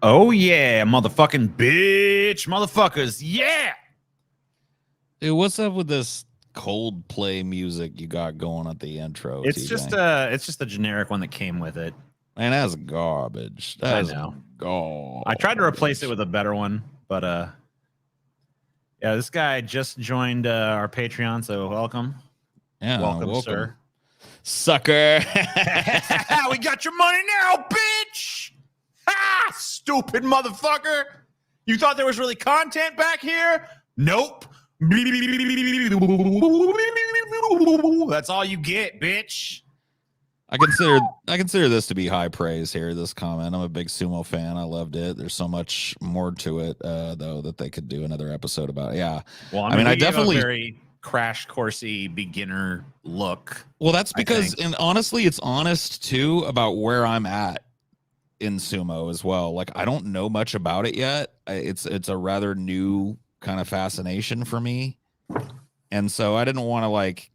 Oh yeah, motherfucking bitch, motherfuckers, yeah. Dude, what's up with this Coldplay music you got going at the intro? It's TJ? just a generic one that came with it. Man, that's garbage. I That's know. garbage. I tried to replace it with a better one, but yeah, this guy just joined our Patreon, so welcome. Welcome, sir. Sucker. We got your money now, bitch. Ha! Stupid motherfucker. You thought there was really content back here? Nope. That's all you get, bitch. I consider this to be high praise here, this comment. I'm a big sumo fan. I loved it. There's so much more to it, though, that they could do another episode about. Yeah. Well, I mean I definitely a very crash coursey beginner look. Well, that's because, and honestly, it's honest too about where I'm at in sumo as well. Like, I don't know much about it yet. It's a rather new kind of fascination for me, and so I didn't want to like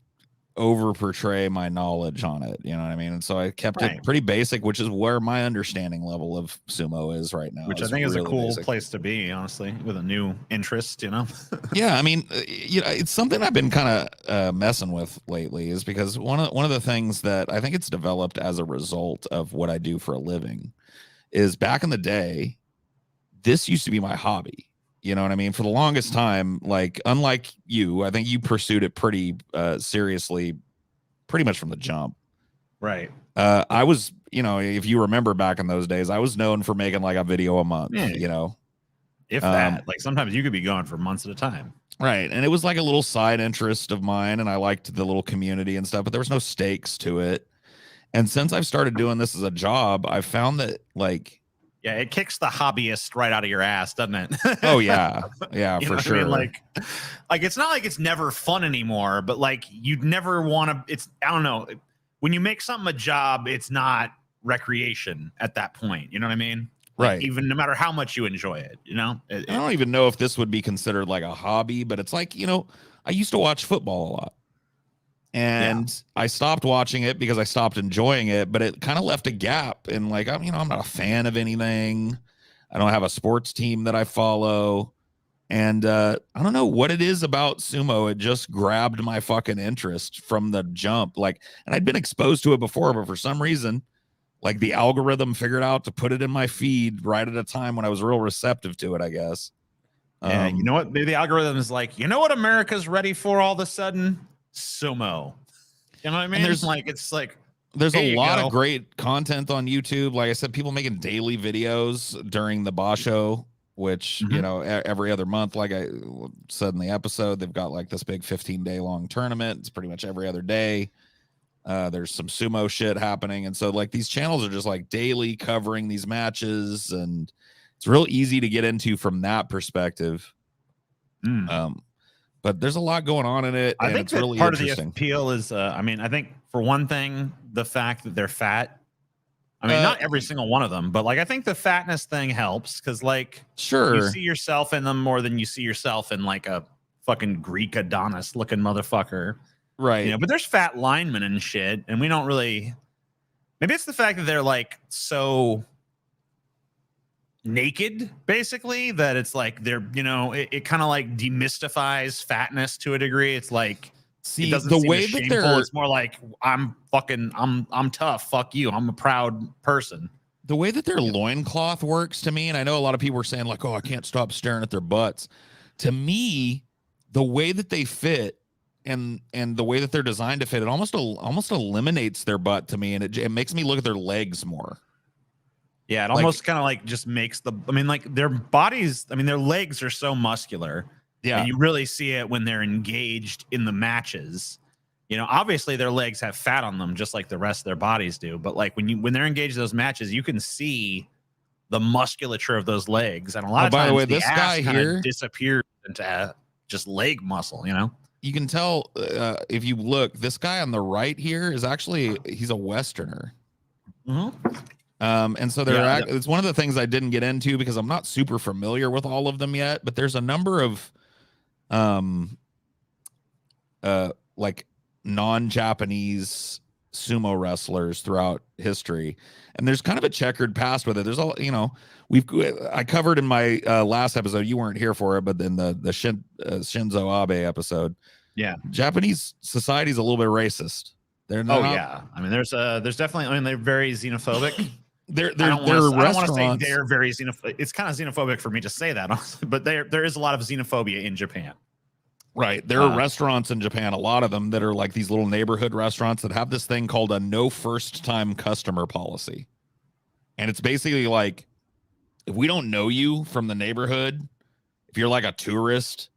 over portray my knowledge on it, you know what I mean? And so I kept it pretty basic, which is where my understanding level of sumo is right now, which I think is a cool place to be, honestly, with a new interest, you know. Yeah, I mean, you know, it's something I've been kind of messing with lately, is because one of the things that I think it's developed as a result of what I do for a living is, back in the day, this used to be my hobby. You know what I mean? For the longest time, like, unlike you, I think you pursued it pretty seriously, pretty much from the jump. Right. I was, you know, if you remember back in those days, I was known for making like a video a month, you know. If that, like, sometimes you could be gone for months at a time. Right. And it was like a little side interest of mine, and I liked the little community and stuff, but there was no stakes to it. And since I've started doing this as a job, I've found that, like, yeah, it kicks the hobbyist right out of your ass, doesn't it? Oh yeah, yeah, for sure. I mean? Like it's not like it's never fun anymore, but like you'd never want to. It's, I don't know. When you make something a job, it's not recreation at that point. You know what I mean? Like, right. Even no matter how much you enjoy it, you know. I don't even know if this would be considered like a hobby, but it's like, you know, I used to watch football a lot. And I stopped watching it because I stopped enjoying it, but it kind of left a gap in, like, I'm not a fan of anything. I don't have a sports team that I follow. And I don't know what it is about sumo. It just grabbed my fucking interest from the jump. Like, and I'd been exposed to it before, but for some reason, like, the algorithm figured out to put it in my feed right at a time when I was real receptive to it, I guess. Yeah, you know what? Maybe the algorithm is like, you know what America's ready for all of a sudden? Sumo. You know what I mean? There's a lot of great content on YouTube. Like I said, people making daily videos during the Basho, which, you know, every other month, like I said in the episode, they've got like this big 15-day long tournament. It's pretty much every other day. There's some sumo shit happening. And so, like, these channels are just like daily covering these matches, and it's real easy to get into from that perspective. But there's a lot going on in it. I think it's really part interesting. of the appeal is, I mean, I think for one thing, the fact that they're fat. I mean, not every single one of them, but like, I think the fatness thing helps because, like, sure, you see yourself in them more than you see yourself in like a fucking Greek Adonis looking motherfucker, right? You know, but there's fat linemen and shit, and we don't really. Maybe it's the fact that they're like so naked, basically, that it's like they're, you know, it kind of like demystifies fatness to a degree. It's like, see, the way that they're, it's more like, I'm tough, fuck you, I'm a proud person. The way that their loincloth works to me, and I know a lot of people are saying like, oh, I can't stop staring at their butts. To me, the way that they fit and the way that they're designed to fit, it almost eliminates their butt to me, and it makes me look at their legs more. Yeah, it almost kind of like just makes I mean, like, their bodies, I mean, their legs are so muscular. Yeah. And you really see it when they're engaged in the matches. You know, obviously their legs have fat on them just like the rest of their bodies do. But like when they're engaged in those matches, you can see the musculature of those legs. And a lot of times, by the way, this guy here disappears into just leg muscle, you know? You can tell if you look, this guy on the right here is actually, he's a Westerner. And so it's one of the things I didn't get into because I'm not super familiar with all of them yet, but there's a number of like non-Japanese sumo wrestlers throughout history, and there's kind of a checkered past with it. There's all, I covered in my last episode. You weren't here for it, but then the Shinzo Abe episode. Yeah, Japanese society is a little bit racist. They're not. Oh yeah, I mean, there's definitely. I mean, they're very xenophobic. They're I don't want to say restaurants. they're very xenophobic. It's kind of xenophobic for me to say that, honestly, but there is a lot of xenophobia in Japan. Right. There are restaurants in Japan, a lot of them that are like these little neighborhood restaurants that have this thing called a no first time customer policy. And it's basically like, if we don't know you from the neighborhood, if you're like a tourist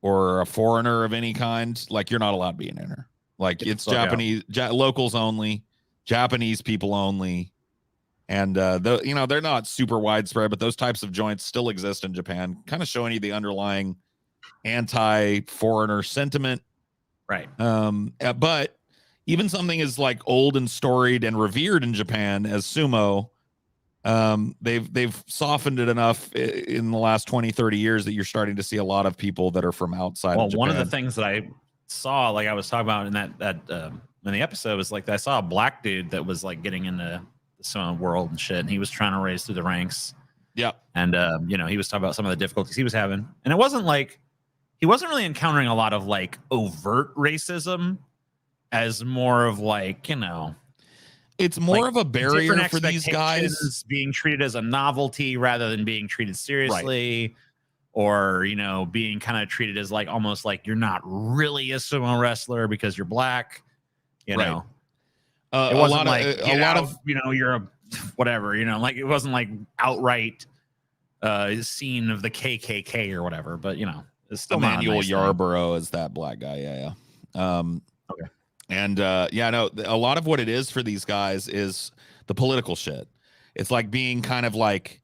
or a foreigner of any kind, like you're not allowed to be in there. Like it's Japanese, locals only, Japanese people only. And they're not super widespread, but those types of joints still exist in Japan, kind of showing you the underlying anti-foreigner sentiment. Right. But even something as like old and storied and revered in Japan as sumo, they've softened it enough in the last 20-30 years that you're starting to see a lot of people that are from outside of Japan. One of the things that I saw, like I was talking about in in the episode, was like I saw a black dude that was like getting into the sumo world and shit, and he was trying to raise through the ranks. Yeah. And he was talking about some of the difficulties he was having, and it wasn't like he wasn't really encountering a lot of like overt racism, as more of like, it's more like of a barrier for these guys, being treated as a novelty rather than being treated seriously. Right. Or, being kind of treated as like almost like you're not really a sumo wrestler because you're black, you know. It wasn't you're a whatever, like it wasn't like outright scene of the KKK or whatever, but it's still Emmanuel Yarborough is that black guy. Yeah. Okay. And a lot of what it is for these guys is the political shit. It's like being kind of like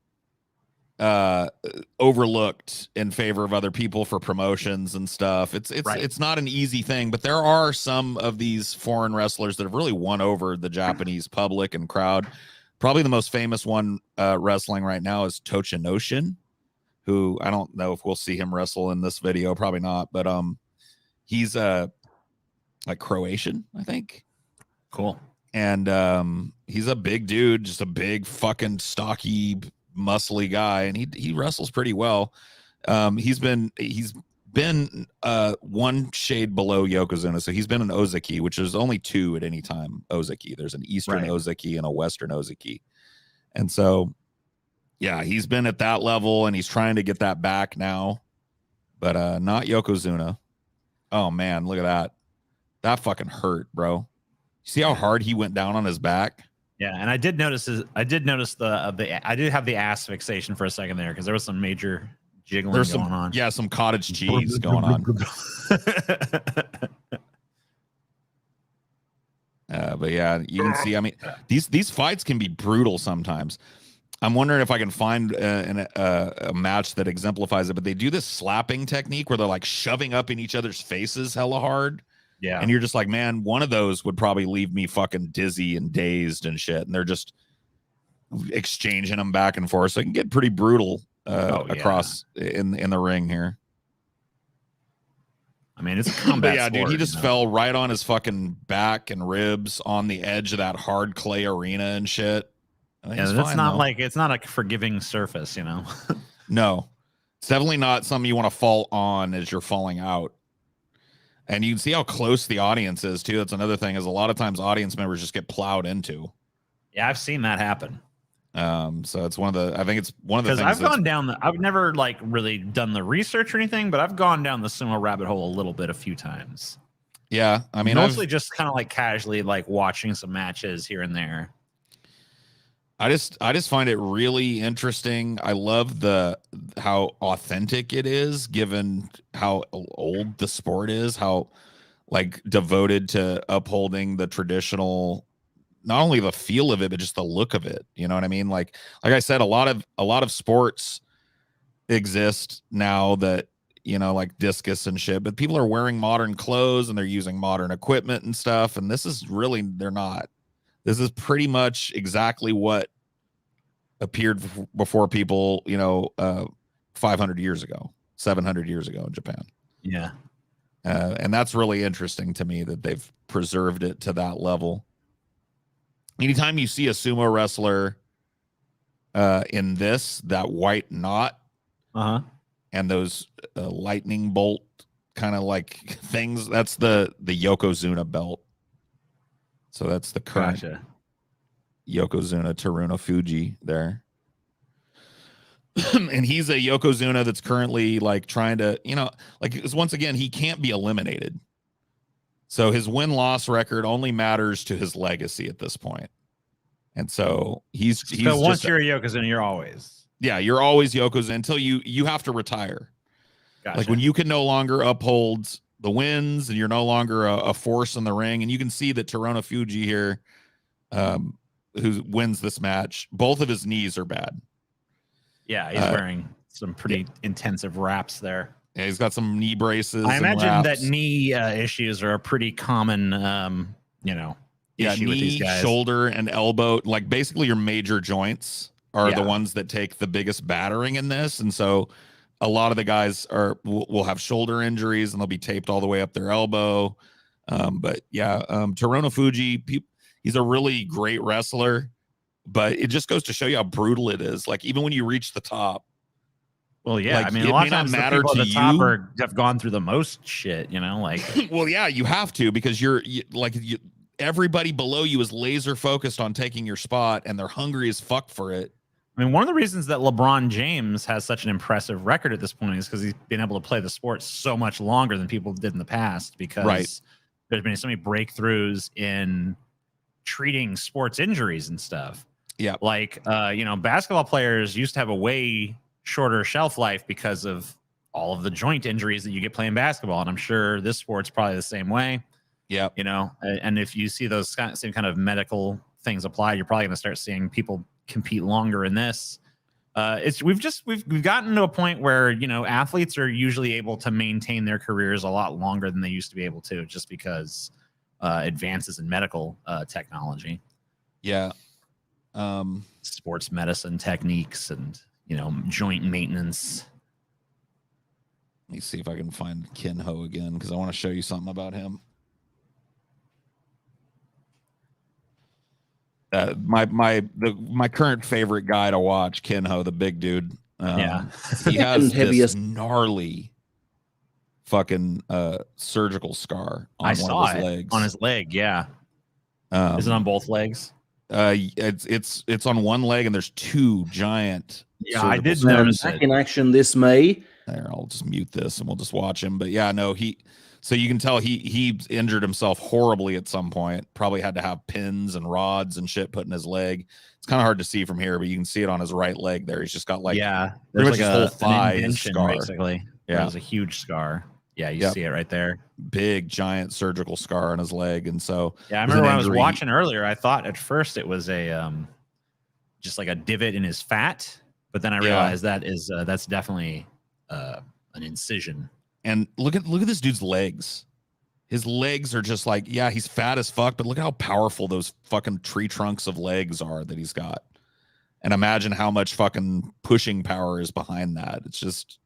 overlooked in favor of other people for promotions and stuff. It's not an easy thing, but there are some of these foreign wrestlers that have really won over the Japanese public and crowd. Probably the most famous one wrestling right now is Tochinoshin, who I don't know if we'll see him wrestle in this video, probably not, but he's like Croatian, I think. Cool. And he's a big dude, just a big fucking stocky muscly guy, and he wrestles pretty well. He's been one shade below Yokozuna, so he's been an Ozeki, which is only two at any time. Ozeki, there's an Eastern Ozeki and a Western Ozeki, and so yeah, he's been at that level, and he's trying to get that back now, but not Yokozuna. Oh man, look at that fucking hurt, bro. You see how hard he went down on his back? Yeah, and I did notice I did have the ass fixation for a second there because there was some major jiggling going on. Yeah, some cottage cheese going on. But yeah, you can see. I mean, these fights can be brutal sometimes. I'm wondering if I can find a match that exemplifies it. But they do this slapping technique where they're like shoving up in each other's faces hella hard. Yeah. And you're just like, man, one of those would probably leave me fucking dizzy and dazed and shit. And they're just exchanging them back and forth. So it can get pretty brutal across in the ring here. I mean, it's a combat sport, dude, he just fell right on his fucking back and ribs on the edge of that hard clay arena and shit. Yeah, that's not like, it's not a forgiving surface, No, it's definitely not something you want to fall on as you're falling out. And you can see how close the audience is too. That's another thing, is a lot of times audience members just get plowed into. Yeah, I've seen that happen. So it's I think it's one of the things. Because I've never like really done the research or anything, but I've gone down the sumo rabbit hole a few times. Yeah, I mean, mostly just kind of like casually like watching some matches here and there. I just find it really interesting. I love how authentic it is, given how old the sport is, how like devoted to upholding the traditional, not only the feel of it, but just the look of it. You know what I mean? Like I said, a lot of sports exist now that, like discus and shit, but people are wearing modern clothes and they're using modern equipment and stuff. And this is really, they're not. This is pretty much exactly what appeared before people, 500 years ago, 700 years ago in Japan. Yeah. And that's really interesting to me that they've preserved it to that level. anytime you see a sumo wrestler in that white knot and those lightning bolt kind of like things, that's the Yokozuna belt. So that's the current Yokozuna Teruno Fuji there. And he's a Yokozuna that's currently like trying to, like, once again, he can't be eliminated. So his win-loss record only matters to his legacy at this point. And so he's so once you're a Yokozuna, you're always. Yeah, you're always Yokozuna until you have to retire. Gotcha. Like when you can no longer uphold the wins and you're no longer a force in the ring. And you can see that Teruno Fuji here, who wins this match, both of his knees are bad. Yeah, he's wearing some pretty intensive wraps there. Yeah, he's got some knee braces. I imagine that knee issues are a pretty common, issue with these guys. Shoulder, and elbow. Like basically your major joints are the ones that take the biggest battering in this. And so a lot of the guys will have shoulder injuries and they'll be taped all the way up their elbow. Teruno Fuji, he's a really great wrestler. But it just goes to show you how brutal it is. Like even when you reach the top. Well, yeah. Like, I mean, a lot of times the people at the top have gone through the most shit. Like. Well, yeah, you have to because everybody below you is laser focused on taking your spot, and they're hungry as fuck for it. I mean, one of the reasons that LeBron James has such an impressive record at this point is because he's been able to play the sport so much longer than people did in the past. Because there's been so many breakthroughs in treating sports injuries and stuff. Yeah. Like, basketball players used to have a way shorter shelf life because of all of the joint injuries that you get playing basketball. And I'm sure this sport's probably the same way. Yeah. And if you see those same kind of medical things applied, you're probably going to start seeing people compete longer in this. We've gotten to a point where, athletes are usually able to maintain their careers a lot longer than they used to be able to, just because advances in medical technology. Yeah. Sports medicine techniques and joint maintenance. Let me see if I can find Kenho again because I want to show you something about him. My current favorite guy to watch, Kenho, the big dude. He has this gnarly fucking surgical scar on one of his legs. On his leg. Yeah. Is it on both legs? It's on one leg and there's two giant. Yeah, I did notice it. In action this May. There, I'll just mute this and we'll just watch him. But yeah, no, so you can tell he injured himself horribly at some point. Probably had to have pins and rods and shit put in his leg. It's kind of hard to see from here, but you can see it on his right leg there. He's just got pretty much his whole thigh scar. Basically. Yeah, it was a huge scar. Yeah, you see it right there. Big, giant surgical scar on his leg. And so I remember when I was watching earlier, I thought at first it was just like a divot in his fat, but then I realized that's definitely an incision. And look at this dude's legs. His legs are just like, he's fat as fuck, but look at how powerful those fucking tree trunks of legs are that he's got. And imagine how much fucking pushing power is behind that. It's just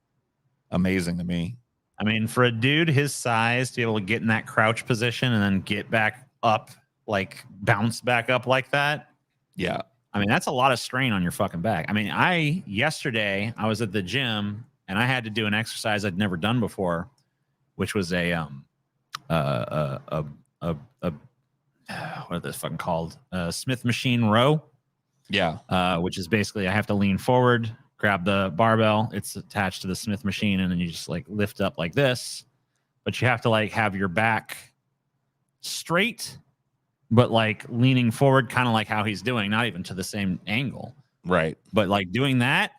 amazing to me. I mean, for a dude his size to be able to get in that crouch position and then get back up, like bounce back up like that. Yeah. I mean, that's a lot of strain on your fucking back. I mean, yesterday I was at the gym and I had to do an exercise I'd never done before, which was what are this fucking called? Smith machine row. Yeah. Which is basically I have to lean forward, grab the barbell. It's attached to the Smith machine, and then you just like lift up like this. But you have to like have your back straight, but like leaning forward, kind of like how he's doing, not even to the same angle. Right. But like doing that,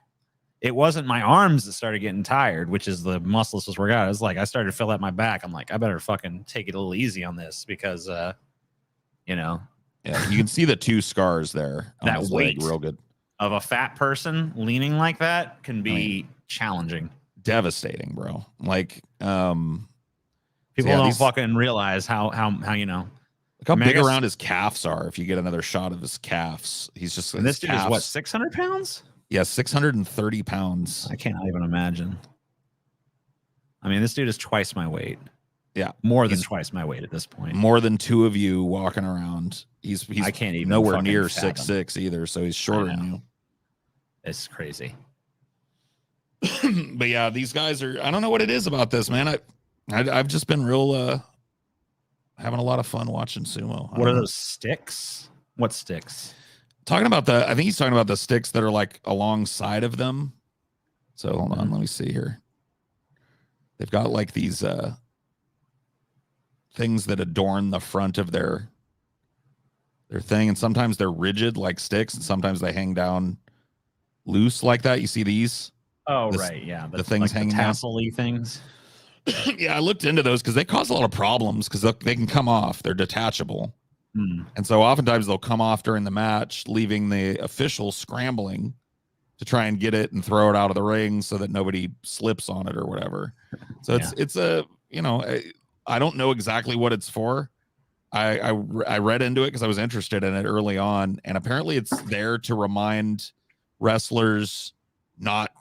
it wasn't my arms that started getting tired, which is the muscles was work out. It was like I started to feel out my back. I'm like, I better fucking take it a little easy on this because Yeah, you can see the two scars there. On that his weight leg, real good. Of a fat person leaning like that can be challenging. Devastating, bro. Like people don't fucking realize how look how big around his calves are. If you get another shot of his calves, he's just and this dude is what, 600 pounds? Yeah, 630 pounds. I can't even imagine. I mean, this dude is twice my weight. Yeah, more than he's twice my weight at this point. more than two of you walking around. He's I can't even nowhere fucking near fathom. 6'6" either, so he's shorter than you. It's crazy. But yeah, these guys are. I don't know what it is about this, man. I've just been real having a lot of fun watching sumo. What are those sticks? What sticks? Talking about I think he's talking about the sticks that are like alongside of them. So hold on, let me see here. They've got like these things that adorn the front of their thing, and sometimes they're rigid like sticks, and sometimes they hang down loose like that. You see these? Oh, right, yeah. The things hanging down. Tassel-y things. Yeah, I looked into those because they cause a lot of problems because they can come off. They're detachable. And so oftentimes they'll come off during the match, leaving the official scrambling to try and get it and throw it out of the ring so that nobody slips on it or whatever. So it's a, you know, I don't know exactly what it's for. I read into it because I was interested in it early on, and apparently it's there to remind wrestlers not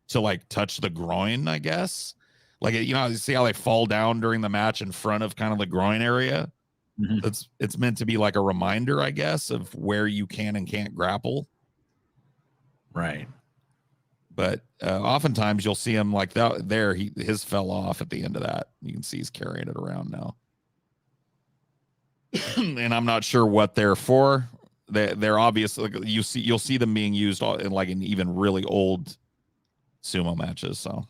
to like touch the groin, I guess. Like, you know, you see how they fall down during the match in front of kind of the groin area. It's meant to be like a reminder, I guess, of where you can and can't grapple. Right. But oftentimes you'll see him like that there. His fell off at the end of that. You can see he's carrying it around now. And I'm not sure what they're for. They're obviously, like, you'll see them being used in even really old sumo matches. So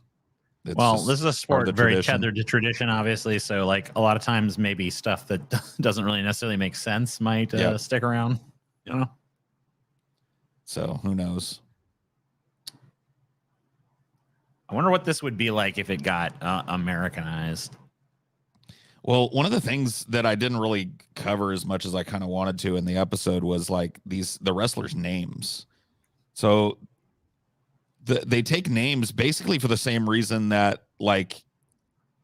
well, this is a sport very tethered to tradition, obviously. So, like, a lot of times, maybe stuff that doesn't really necessarily make sense might stick around. You know. So who knows? I wonder what this would be like if it got Americanized. Well, one of the things that I didn't really cover as much as I kind of wanted to in the episode was like the wrestlers' names. So they take names basically for the same reason that like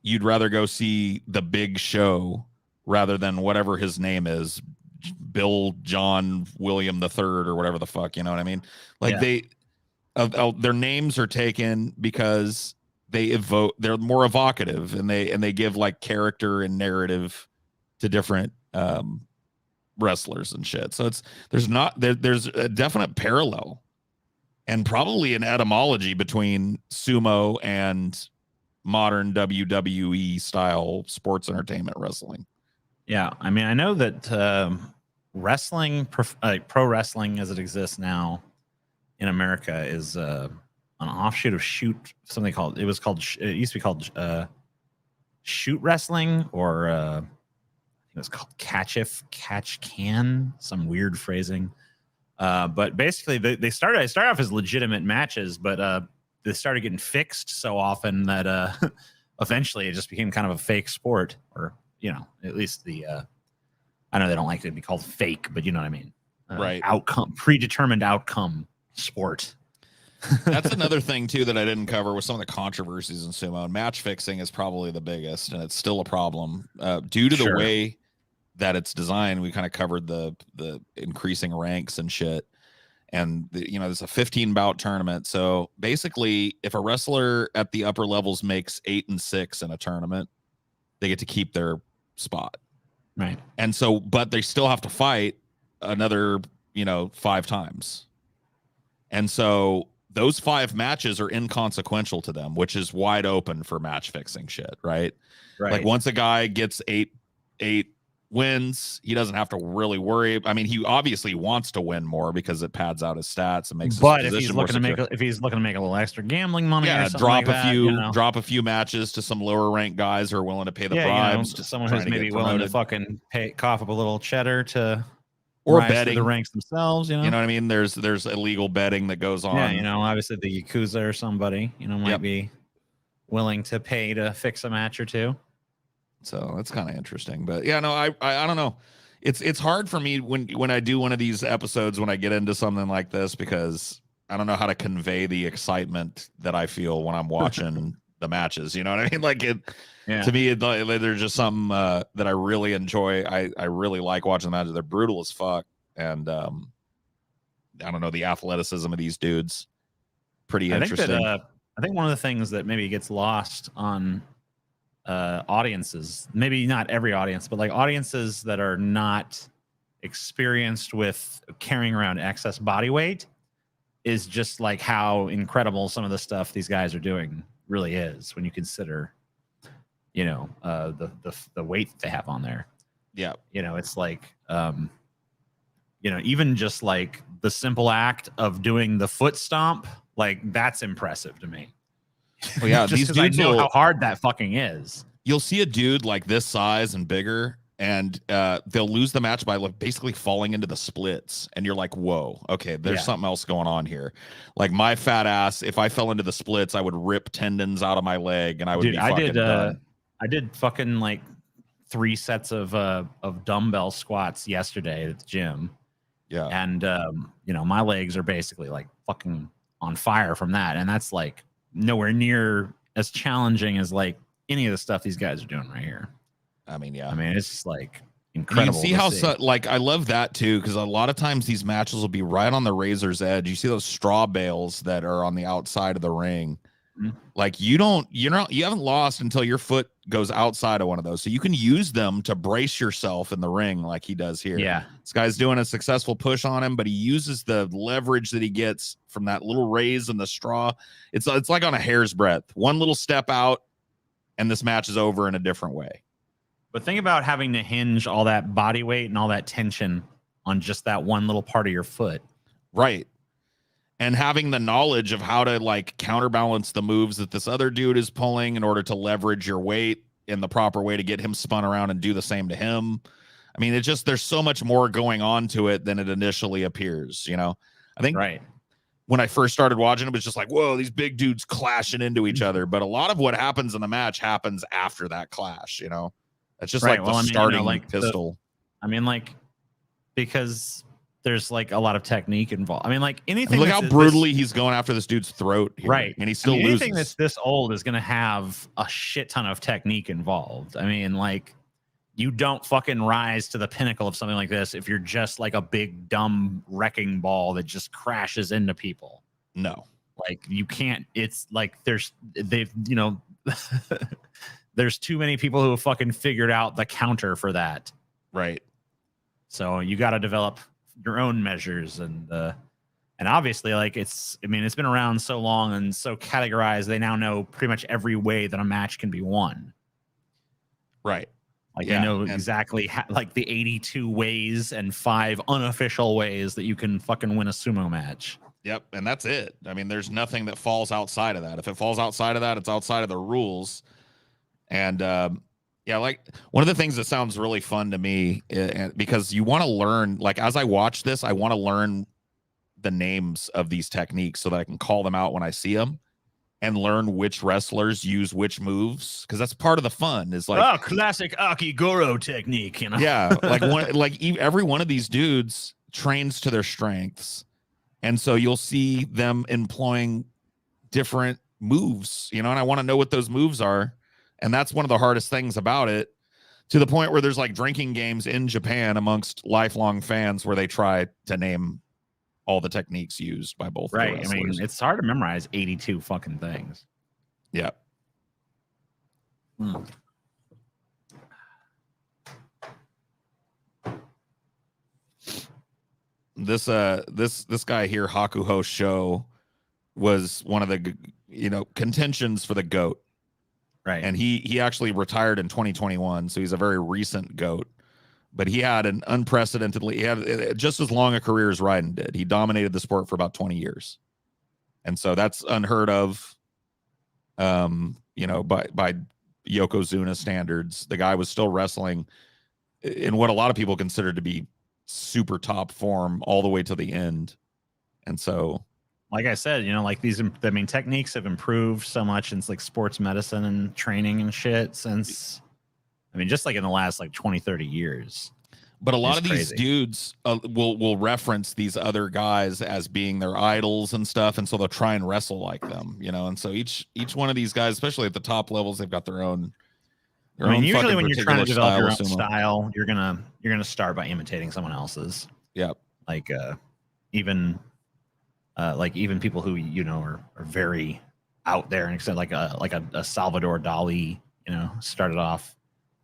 you'd rather go see The Big Show rather than whatever his name is, Bill John William III or whatever the fuck, you know what I mean? Like their names are taken because they're more evocative, and they give like character and narrative to different wrestlers and shit. So there's a definite parallel and probably an etymology between sumo and modern WWE style sports entertainment wrestling. Yeah, I mean, I know that wrestling, pro wrestling as it exists now in America, is an offshoot of something called. It used to be called shoot wrestling, or it was called catch can, some weird phrasing. But basically, they started off as legitimate matches, but they started getting fixed so often that eventually it just became kind of a fake sport, or, you know, at least I know they don't like to be called fake, but you know what I mean. Right. Predetermined outcome sport. That's another thing too that I didn't cover with some of the controversies in sumo. And match fixing is probably the biggest, and it's still a problem due to the way that it's designed. We kind of covered the increasing ranks and shit, and there's a 15 bout tournament. So basically, if a wrestler at the upper levels makes 8 and 6 in a tournament, they get to keep their spot. Right. And so, but they still have to fight another 5 times. And so those 5 matches are inconsequential to them, which is wide open for match fixing shit, right? Right. Like once a guy gets 8 wins, he doesn't have to really worry. I mean, he obviously wants to win more because it pads out his stats and makes his but position more secure. if he's looking to make a little extra gambling money, yeah, or something drop a few matches to some lower ranked guys who are willing to pay the bribes. To someone who's maybe willing to fucking cough up a little cheddar to or betting the ranks themselves. You know what I mean? There's illegal betting that goes on. Yeah, obviously the Yakuza or somebody might be willing to pay to fix a match or two. So that's kind of interesting. But yeah, no, I don't know. It's hard for me when I do one of these episodes, when I get into something like this, because I don't know how to convey the excitement that I feel when I'm watching the matches. You know what I mean? Like to me, there's just something that I really enjoy. I really like watching the matches. They're brutal as fuck. And I don't know, the athleticism of these dudes, pretty interesting. I think one of the things that maybe gets lost on audiences, maybe not every audience, but like audiences that are not experienced with carrying around excess body weight, is just like how incredible some of the stuff these guys are doing really is when you consider, you know, the weight that they have on there. Yeah. You know, it's like, you know, even just like the simple act of doing the foot stomp, like that's impressive to me. Well, yeah, just these dudes I know will, how hard that fucking is. You'll see a dude like this size and bigger, and they'll lose the match by like basically falling into the splits, and you're like, whoa, okay, there's something else going on here. Like my fat ass, if I fell into the splits, I would rip tendons out of my leg, and I would be fucking done. I did fucking like 3 sets of dumbbell squats yesterday at the gym. Yeah. And you know, my legs are basically like fucking on fire from that, and that's like nowhere near as challenging as like any of the stuff these guys are doing right here. I mean, yeah. I mean, it's just like incredible. You can see how like I love that too, because a lot of times these matches will be right on the razor's edge. You see those straw bales that are on the outside of the ring. Mm-hmm. Like you haven't lost until your foot goes outside of one of those. So you can use them to brace yourself in the ring like he does here. Yeah. This guy's doing a successful push on him, but he uses the leverage that he gets from that little raise in the straw. It's like on a hair's breadth. One little step out and this match is over in a different way. But think about having to hinge all that body weight and all that tension on just that one little part of your foot. Right. And having the knowledge of how to like counterbalance the moves that this other dude is pulling in order to leverage your weight in the proper way to get him spun around and do the same to him. I mean, there's so much more going on to it than it initially appears, you know? I think when I first started watching, it was just like, whoa, these big dudes clashing into each other. But a lot of what happens in the match happens after that clash, you know? It's just like the starting pistol. Because there's like a lot of technique involved. I mean, like anything. Look how brutally he's going after this dude's throat. Here, right. And he still loses. Anything that's this old is going to have a shit ton of technique involved. I mean, like you don't fucking rise to the pinnacle of something like this if you're just like a big dumb wrecking ball that just crashes into people. No. Like you can't. It's like there's too many people who have fucking figured out the counter for that. Right. So you got to develop your own measures and obviously like it's been around so long and so categorized, they now know pretty much every way that a match can be won. Right. Like they know exactly like the 82 ways and 5 unofficial ways that you can fucking win a sumo match. Yep. And that's it. I mean, there's nothing that falls outside of that. If it falls outside of that, it's outside of the rules. And yeah, like one of the things that sounds really fun to me, because you want to learn, like as I watch this, I want to learn the names of these techniques so that I can call them out when I see them and learn which wrestlers use which moves. Cause that's part of the fun is like, classic Akigoro technique, you know? Yeah. Like every one of these dudes trains to their strengths. And so you'll see them employing different moves, you know, and I want to know what those moves are. And that's one of the hardest things about it, to the point where there's like drinking games in Japan amongst lifelong fans where they try to name all the techniques used by both. Right. I mean, it's hard to memorize 82 fucking things. Yeah. This guy here, Hakuho Sho, was one of the, contentions for the GOAT. Right. And he actually retired in 2021, so he's a very recent GOAT. But he had he had just as long a career as Raiden did. He dominated the sport for about 20 years. And so that's unheard of, by Yokozuna standards. The guy was still wrestling in what a lot of people consider to be super top form all the way to the end. And so, like I said, like techniques have improved so much in like sports medicine and training and shit since, just like in the last like 20, 30 years. But a lot of these dudes will reference these other guys as being their idols and stuff. And so they'll try and wrestle like them, And so each one of these guys, especially at the top levels, they've got their own. Usually when you're trying to develop your own style, you're gonna start by imitating someone else's. Yep. Like even people who are very out there and except like a Salvador Dali, started off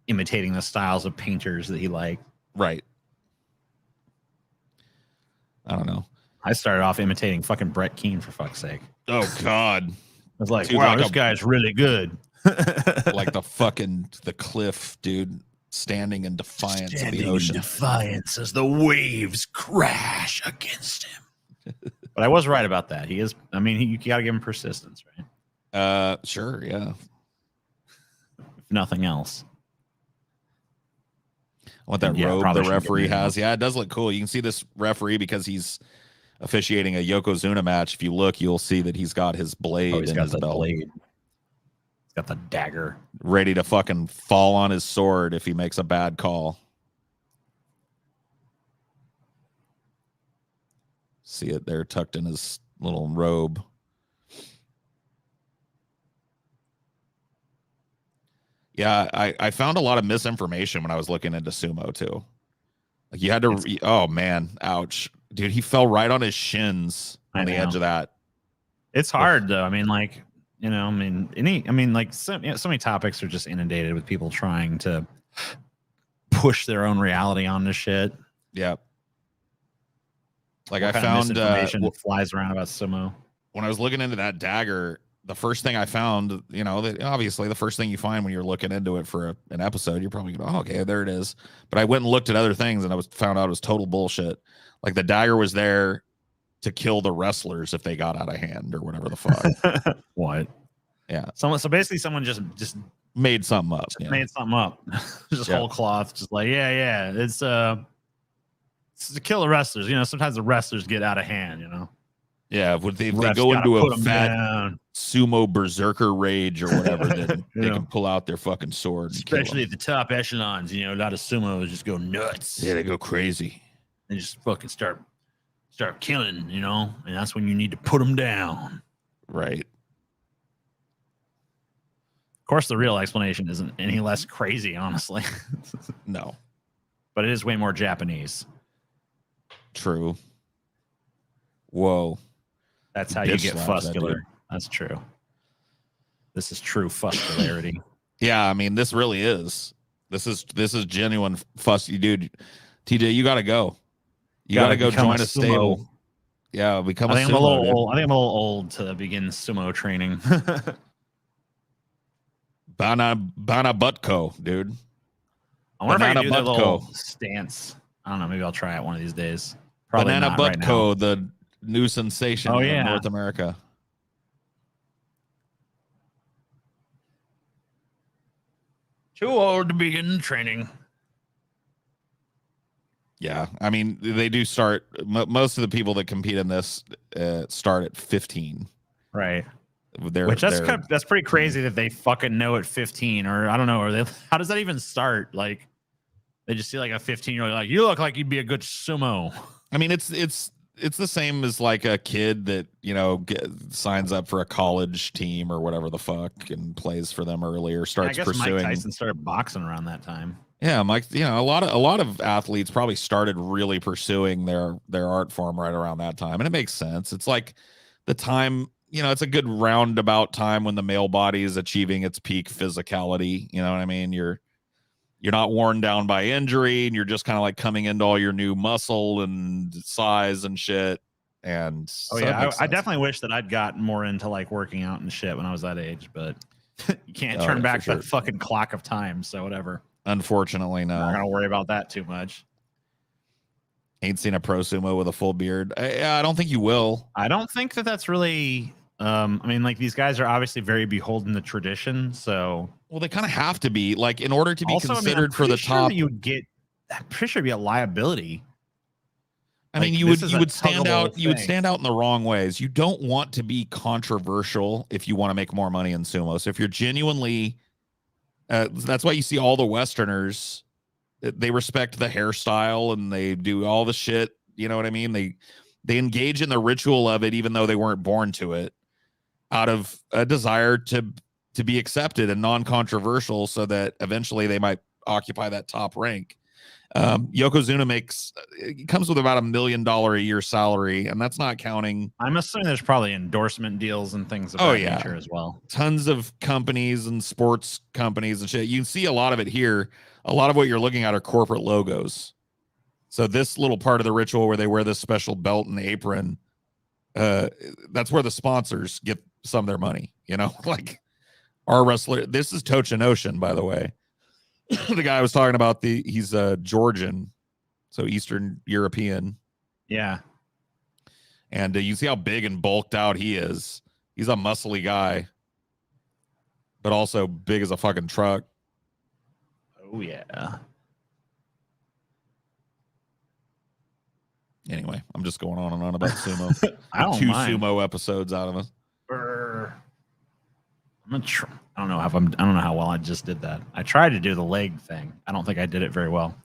imitating the styles of painters that he liked. Right. I don't know. I started off imitating fucking Brett Keane, for fuck's sake. Oh God. I was like, Dude, wow, like this guy's really good. Like the cliff, dude, standing in defiance of the ocean. Defiance as the waves crash against him. But I was right about that. He is. I mean, you got to give him persistence, right? Sure, yeah. If nothing else. I want that Yeah, robe probably the shouldn't referee get rid of has. Yeah, it does look cool. You can see this referee because he's officiating a Yokozuna match. If you look, you'll see that he's got his blade Oh, he's in got his the belt, blade. He's got the dagger. ready to fucking fall on his sword if he makes a bad call. See it there tucked in his little robe. Yeah, I found a lot of misinformation when I was looking into sumo too. Like you had to, oh man, ouch, dude, he fell right on his shins on the edge of that. It's hard though. I mean, like, so many topics are just inundated with people trying to push their own reality on this shit. Yeah. Like what I found misinformation flies around about sumo. When I was looking into that dagger, the first thing I found, that obviously the first thing you find when you're looking into it for an episode, you're probably going, oh, okay, there it is. But I went and looked at other things and found out it was total bullshit. Like the dagger was there to kill the wrestlers if they got out of hand or whatever the fuck. What? Yeah. So basically someone just made something up. Made something up. Just whole cloth. Just like, yeah. It's to kill the wrestlers. Sometimes the wrestlers get out of hand, Yeah, if they go into a fat sumo berserker rage or whatever, then they can pull out their fucking sword. Especially at the top echelons, a lot of sumos just go nuts. Yeah, they go crazy. They just fucking start killing, and that's when you need to put them down. Right. Of course, the real explanation isn't any less crazy, honestly. No. But it is way more Japanese. True. Whoa. That's how you get fuscular. That's true. This is true fuscularity. Yeah, I mean, this really is. This is genuine fussy, dude. TJ, you gotta go. You gotta go join a stable. Yeah, become a sumo. I'm a little old. I think I'm a little old to begin sumo training. Bana Butko, dude. I wonder if I can do that little stance. I don't know. Maybe I'll try it one of these days. Probably Banana Butko, right, the new sensation in North America. Too old to begin training. Yeah, I mean, they do start. Most of the people that compete in this start at 15. Right. That's pretty crazy that they fucking know at 15, or I don't know. Or how does that even start? Like, they just see like a 15-year-old, like, you look like you'd be a good sumo. I mean, it's the same as like a kid that signs up for a college team or whatever the fuck and plays for them early or starts pursuing. Mike Tyson started boxing around that time. Yeah, Mike. A lot of athletes probably started really pursuing their art form right around that time, and it makes sense. It's like the time. It's a good roundabout time when the male body is achieving its peak physicality. You know what I mean? You're not worn down by injury, and you're just kind of like coming into all your new muscle and size and shit. And I definitely wish that I'd gotten more into like working out and shit when I was that age, but you can't turn back that fucking clock of time. So whatever. Unfortunately, no. I'm not gonna worry about that too much. Ain't seen a pro sumo with a full beard. I don't think you will. I don't think that's really. I mean, like, these guys are obviously very beholden to tradition, so. Well, they kind of have to be, like, in order to be considered for the top. I'm pretty sure it'd be a liability. I mean, you would stand out. You would stand out in the wrong ways. You don't want to be controversial if you want to make more money in sumo. So if you're genuinely, that's why you see all the Westerners. They respect the hairstyle and they do all the shit. You know what I mean? They engage in the ritual of it, even though they weren't born to it, out of a desire to be accepted and non-controversial, so that eventually they might occupy that top rank. Yokozuna comes with about $1 million a year salary, and that's not counting. I'm assuming there's probably endorsement deals and things of that nature as well. Tons of companies and sports companies and shit. You see a lot of it here. A lot of what you're looking at are corporate logos. So this little part of the ritual where they wear this special belt and apron, that's where the sponsors get some of their money. You know, like our wrestler. This is Tochinoshin, by the way. The guy I was talking about, he's Georgian, so Eastern European. Yeah. And you see how big and bulked out he is. He's a muscly guy, but also big as a fucking truck. Oh, yeah. Anyway, I'm just going on and on about sumo. I don't Two mind. sumo episodes out of us. I don't know how well I just did that. I tried to do the leg thing. I don't think I did it very well.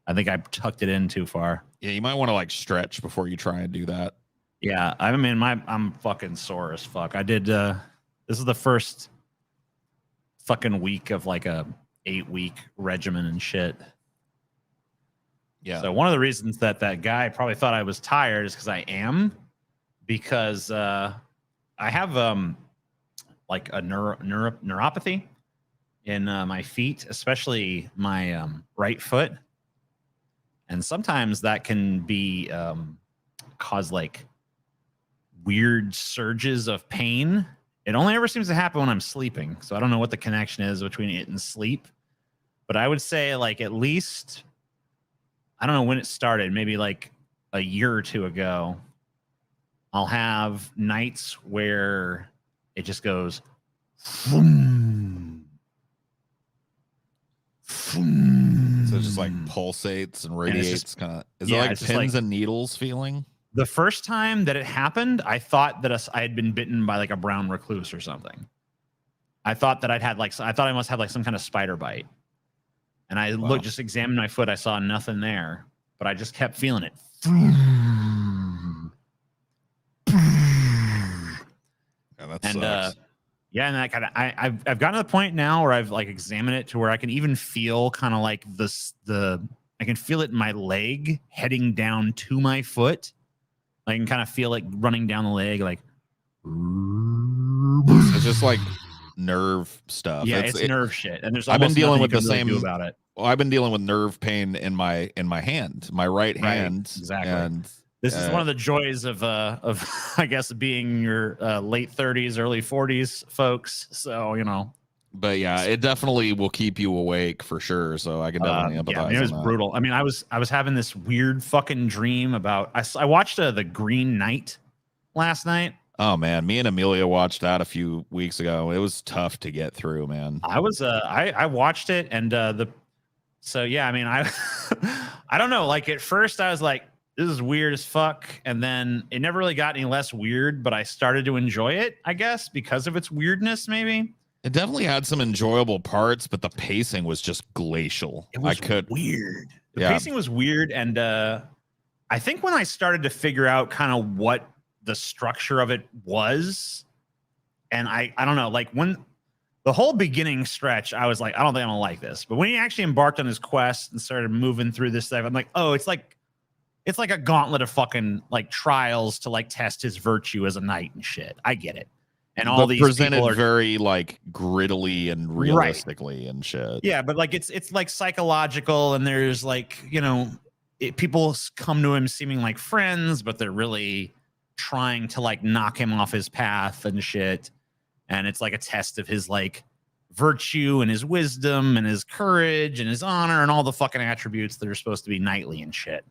I think I tucked it in too far. Yeah, you might want to like stretch before you try and do that. Yeah, I mean, I'm fucking sore as fuck. I did. This is the first fucking week of like a 8-week regimen and shit. Yeah. So one of the reasons that guy probably thought I was tired is because I am, because I have like a neuropathy in my feet, especially my right foot, and sometimes that can be cause like weird surges of pain. It only ever seems to happen when I'm sleeping, so I don't know what the connection is between it and sleep. But I would say like at least, I don't know when it started, maybe like a year or two ago, I'll have nights where it just goes vroom, vroom. So it just like pulsates and radiates kind of. Is it like pins and needles feeling? The first time that it happened, I thought that I had been bitten by like a brown recluse or something. I thought that I thought I must have like some kind of spider bite. And I just examined my foot. I saw nothing there, but I just kept feeling it. Yeah, that sucks. Yeah, and that kind of I've gotten to the point now where I've like examined it to where I can even feel kind of like I can feel it in my leg heading down to my foot. I can kind of feel it running down the leg, like. It's just like nerve stuff. Yeah, it's nerve shit, and there's. I've been dealing with the same do about it. Well, I've been dealing with nerve pain in my hand, my right hand. Exactly. And this is one of the joys of I guess being your late 30s, early 40s, folks. So you know. But yeah, it definitely will keep you awake for sure. So I can definitely empathize. Yeah, I mean, it was brutal. I mean, I was having this weird fucking dream about. I watched The Green Knight last night. Oh man, me and Amelia watched that a few weeks ago. It was tough to get through, man. I watched it, and so yeah, I mean, I don't know. Like at first, I was like, this is weird as fuck, and then it never really got any less weird. But I started to enjoy it, I guess, because of its weirdness, maybe. It definitely had some enjoyable parts, but the pacing was just glacial. It was weird. The pacing was weird, and I think when I started to figure out kind of what the structure of it was, and I don't know, like when the whole beginning stretch, I was like, I don't think I'm gonna like this. But when he actually embarked on his quest and started moving through this stuff, I'm like, oh, it's like a gauntlet of fucking like trials to like test his virtue as a knight and shit. I get it. And all these presented people are very like grittily and realistically and shit. Yeah, but like it's like psychological, and there's like, you know, people come to him seeming like friends, but they're really trying to like knock him off his path and shit. And it's like a test of his like virtue and his wisdom and his courage and his honor and all the fucking attributes that are supposed to be knightly and shit.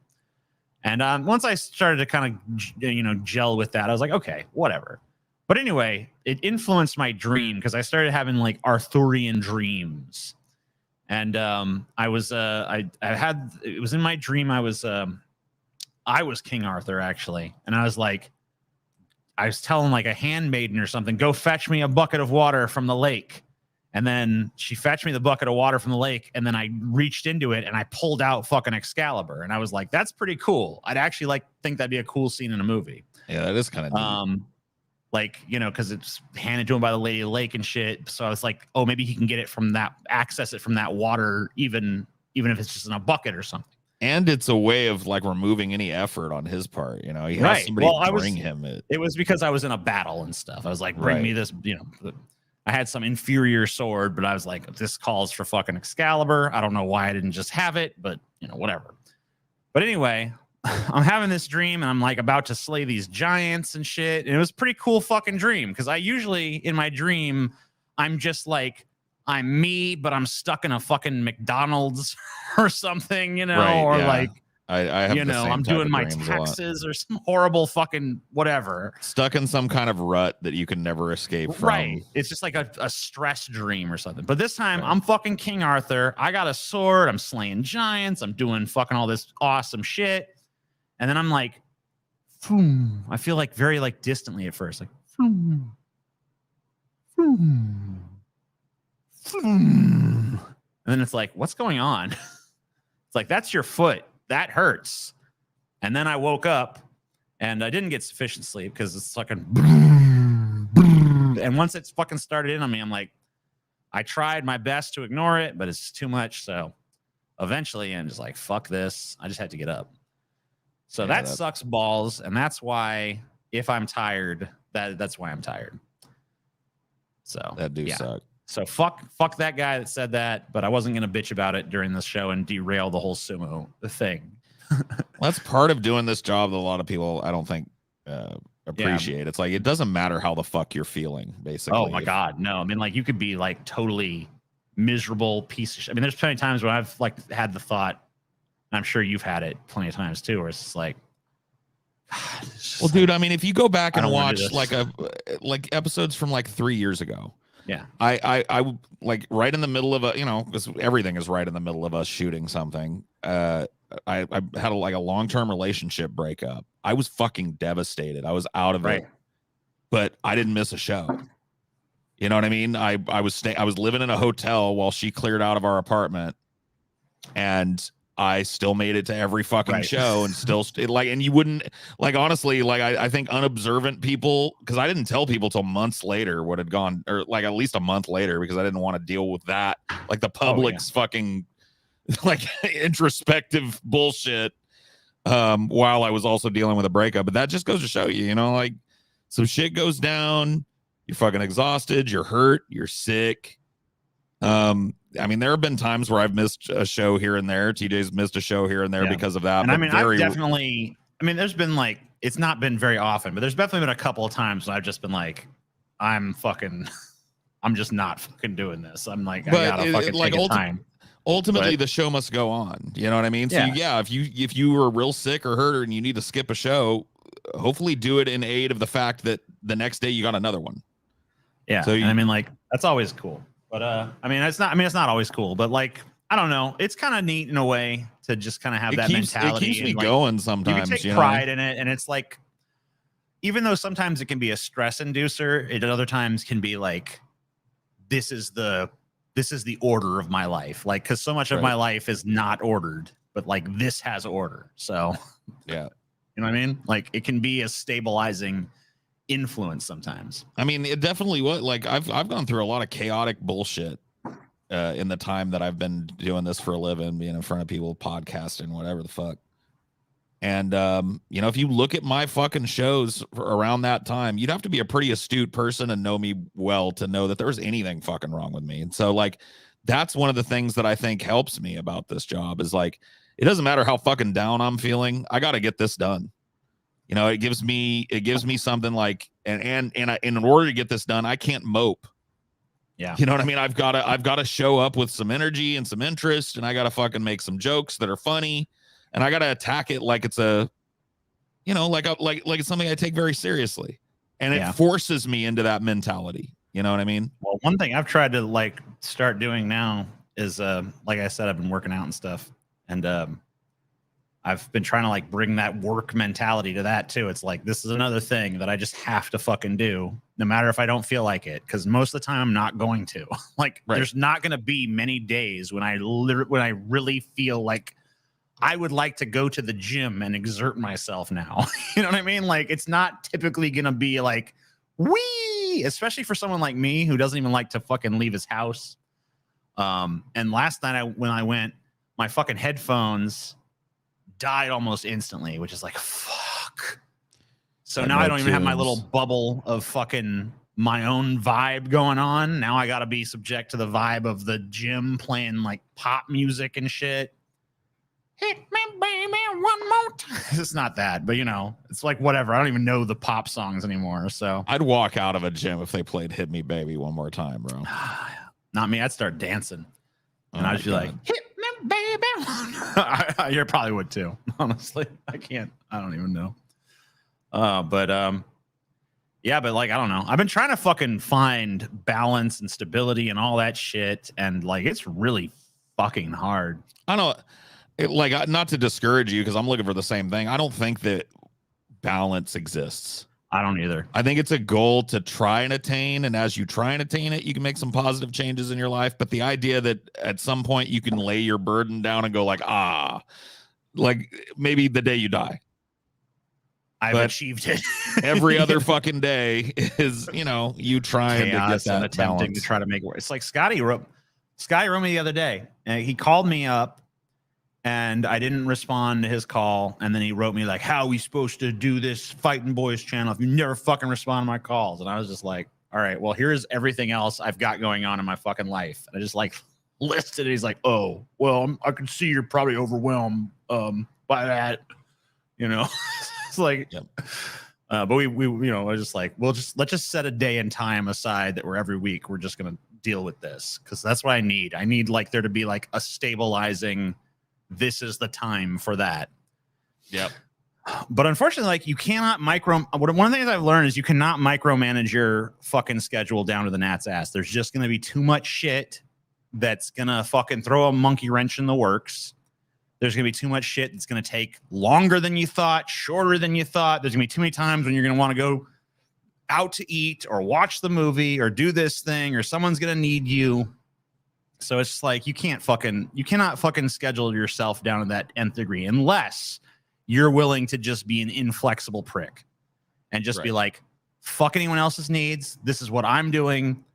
And once I started to kind of, you know, gel with that, I was like, okay, whatever. But anyway, it influenced my dream because I started having like Arthurian dreams. And I was it was in my dream, I was King Arthur, actually. And I was telling like a handmaiden or something, go fetch me a bucket of water from the lake. And then she fetched me the bucket of water from the lake, and then I reached into it and I pulled out fucking Excalibur. And I was like, that's pretty cool. I'd actually think that'd be a cool scene in a movie. Yeah, that is kind of neat. Like, you know, because it's handed to him by the Lady of the Lake and shit. So I was like, oh, maybe he can get it from that, access it from that water even even if it's just in a bucket or something. And it's a way of like removing any effort on his part. You know, he has somebody bring him it. It was because I was in a battle and stuff. I was like, bring me this, you know, I had some inferior sword, but I was like, this calls for fucking Excalibur. I don't know why I didn't just have it, but you know, whatever. But anyway, I'm having this dream and I'm like about to slay these giants and shit. And it was a pretty cool fucking dream because I usually in my dream, I'm just like, I'm me, but I'm stuck in a fucking McDonald's or something, you know, or like, I have, you know, I'm doing my taxes or some horrible fucking whatever. Stuck in some kind of rut that you can never escape from. Right. It's just like a stress dream or something. But this time I'm fucking King Arthur. I got a sword. I'm slaying giants. I'm doing fucking all this awesome shit. And then I'm like, phoom. I feel like very like distantly at first, like, phoom. Phoom. Phoom. And then it's like, what's going on? It's like, that's your foot. That hurts. And then I woke up and I didn't get sufficient sleep because it's fucking. And once it's fucking started in on me, I'm like, I tried my best to ignore it, but it's too much. So eventually I'm just like, fuck this. I just had to get up. So that sucks balls. And that's why if I'm tired, that's why I'm tired. So that do suck. So fuck that guy that said that, but I wasn't gonna bitch about it during this show and derail the whole sumo thing. That's part of doing this job that a lot of people I don't think appreciate. Yeah. It's like it doesn't matter how the fuck you're feeling, basically. Oh my god, no. I mean, like you could be like totally miserable piece of shit. I mean, there's plenty of times where I've like had the thought, and I'm sure you've had it plenty of times too, where it's just like, God, it's just dude, I mean, if you go back and watch like episodes from like 3 years ago. Yeah, I like right in the middle of a, you know, because everything is right in the middle of us shooting something. I had a long-term relationship breakup. I was fucking devastated. I was out of it, but I didn't miss a show. You know what I mean? I was living in a hotel while she cleared out of our apartment, and I still made it to every fucking show and still like, and you wouldn't like, honestly, like I think unobservant people, because I didn't tell people till months later what had gone, or like at least a month later, because I didn't want to deal with that. Like the public's fucking like introspective bullshit while I was also dealing with a breakup. But that just goes to show you, you know, like some shit goes down, you're fucking exhausted, you're hurt, you're sick. I mean, there have been times where I've missed a show here and there. TJ's missed a show here and there because of that. And I mean, I've definitely, I mean, there's been like, it's not been very often, but there's definitely been a couple of times when I've just been like, I'm just not fucking doing this. I'm like, I gotta fucking take time. Ultimately, the show must go on. You know what I mean? So yeah, if you were real sick or hurt and you need to skip a show, hopefully do it in aid of the fact that the next day you got another one. Yeah. So I mean, like, that's always cool. But I mean, it's not always cool, but like, I don't know. It's kind of neat in a way to just kind of have that mentality. It keeps me going sometimes. You can take pride in it. And it's like, even though sometimes it can be a stress inducer, it at other times can be like, this is the order of my life. Like, cause so much of my life is not ordered, but like this has order. So yeah. You know what I mean? Like it can be a stabilizing influence sometimes. I mean, it definitely was. Like I've gone through a lot of chaotic bullshit in the time that I've been doing this for a living, being in front of people, podcasting, whatever the fuck. And you know, if you look at my fucking shows around that time, you'd have to be a pretty astute person and know me well to know that there was anything fucking wrong with me. And so like that's one of the things that I think helps me about this job is like it doesn't matter how fucking down I'm feeling, I got to get this done. You know, it gives me something like, and in order to get this done, I can't mope. Yeah. You know what I mean? I've got to show up with some energy and some interest, and I got to fucking make some jokes that are funny, and I got to attack it like it's a, you know, like it's something I take very seriously, and it forces me into that mentality. You know what I mean? Well, one thing I've tried to like start doing now is, like I said, I've been working out and stuff, and I've been trying to like bring that work mentality to that too. It's like, this is another thing that I just have to fucking do no matter if I don't feel like it. Cause most of the time I'm not going to like, there's not going to be many days when I really feel like I would like to go to the gym and exert myself now. You know what I mean? Like it's not typically going to be like, wee, especially for someone like me who doesn't even like to fucking leave his house. And last night when I went, my fucking headphones died almost instantly, which is like, fuck. So now I don't even have my little bubble of fucking my own vibe going on. Now I got to be subject to the vibe of the gym playing like pop music and shit. Hit me, baby, one more time. It's not that, but you know, it's like whatever. I don't even know the pop songs anymore. So I'd walk out of a gym if they played "Hit Me, Baby" one more time, bro. Not me. I'd start dancing, and I'd be like, "Hit me, baby." You probably would too. Honestly, I can't. I don't even know. Yeah, but like I don't know. I've been trying to fucking find balance and stability and all that shit, and like it's really fucking hard. I don't. Like, not to discourage you because I'm looking for the same thing. I don't think that balance exists. I don't either. I think it's a goal to try and attain. And as you try and attain it, you can make some positive changes in your life. But the idea that at some point you can lay your burden down and go like maybe the day you die. I've achieved it. Every other fucking day is, you trying to get that and attempting balance. to try to make it work. It's like Sky wrote me the other day, and he called me up. And I didn't respond to his call. And then he wrote me like, how are we supposed to do this Fighting Boys channel if you never fucking respond to my calls? And I was just like, all right, well, here's everything else I've got going on in my fucking life. And I just like listed it. He's like, oh, well, I can see you're probably overwhelmed by that. It's like, yep. But we I was just like, let's just set a day and time aside that we're every week. We're just going to deal with this. Cause that's what I need. I need like there to be like a stabilizing, this is the time for that. Yep. But unfortunately, like you cannot one of the things I've learned is you cannot micromanage your fucking schedule down to the gnat's ass. There's just going to be too much shit that's going to fucking throw a monkey wrench in the works. There's going to be too much shit that's going to take longer than you thought, shorter than you thought. There's going to be too many times when you're going to want to go out to eat or watch the movie or do this thing or someone's going to need you. So it's like you cannot fucking schedule yourself down to that nth degree unless you're willing to just be an inflexible prick and just be like, fuck anyone else's needs. This is what I'm doing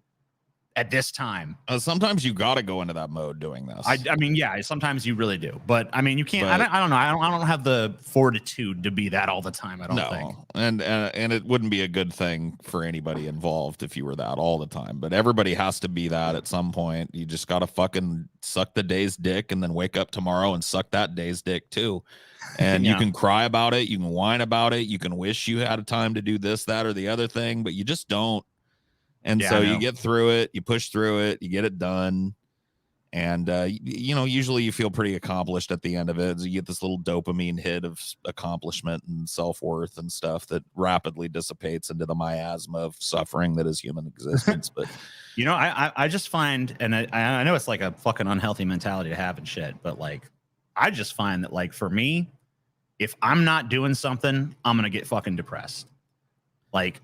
at this time. Sometimes you got to go into that mode doing this. I mean, yeah, sometimes you really do. But I mean, you can't. I don't know. I don't have the fortitude to be that all the time. I don't think. And it wouldn't be a good thing for anybody involved if you were that all the time. But everybody has to be that at some point. You just got to fucking suck the day's dick and then wake up tomorrow and suck that day's dick too. And you can cry about it. You can whine about it. You can wish you had a time to do this, that, or the other thing, but you just don't. And so you get through it, you push through it, you get it done. And, usually you feel pretty accomplished at the end of it. You get this little dopamine hit of accomplishment and self-worth and stuff that rapidly dissipates into the miasma of suffering that is human existence. But, I just find, and I know it's like a fucking unhealthy mentality to have and shit, but like, I just find that like, for me, if I'm not doing something, I'm going to get fucking depressed. Like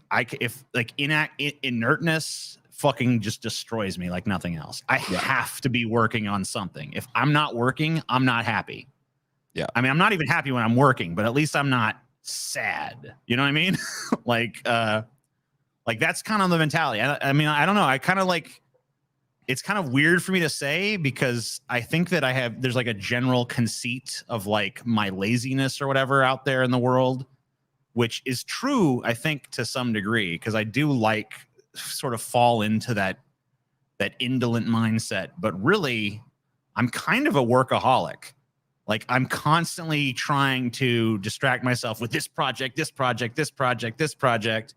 inertness fucking just destroys me like nothing else. I have to be working on something. If I'm not working, I'm not happy. Yeah. I mean, I'm not even happy when I'm working, but at least I'm not sad. You know what I mean? like that's kind of the mentality. I mean, I don't know. I kind of like, it's kind of weird for me to say because I think that there's like a general conceit of like my laziness or whatever out there in the world, which is true, I think, to some degree, because I do like sort of fall into that indolent mindset. But really, I'm kind of a workaholic. Like I'm constantly trying to distract myself with this project, this project, this project, this project.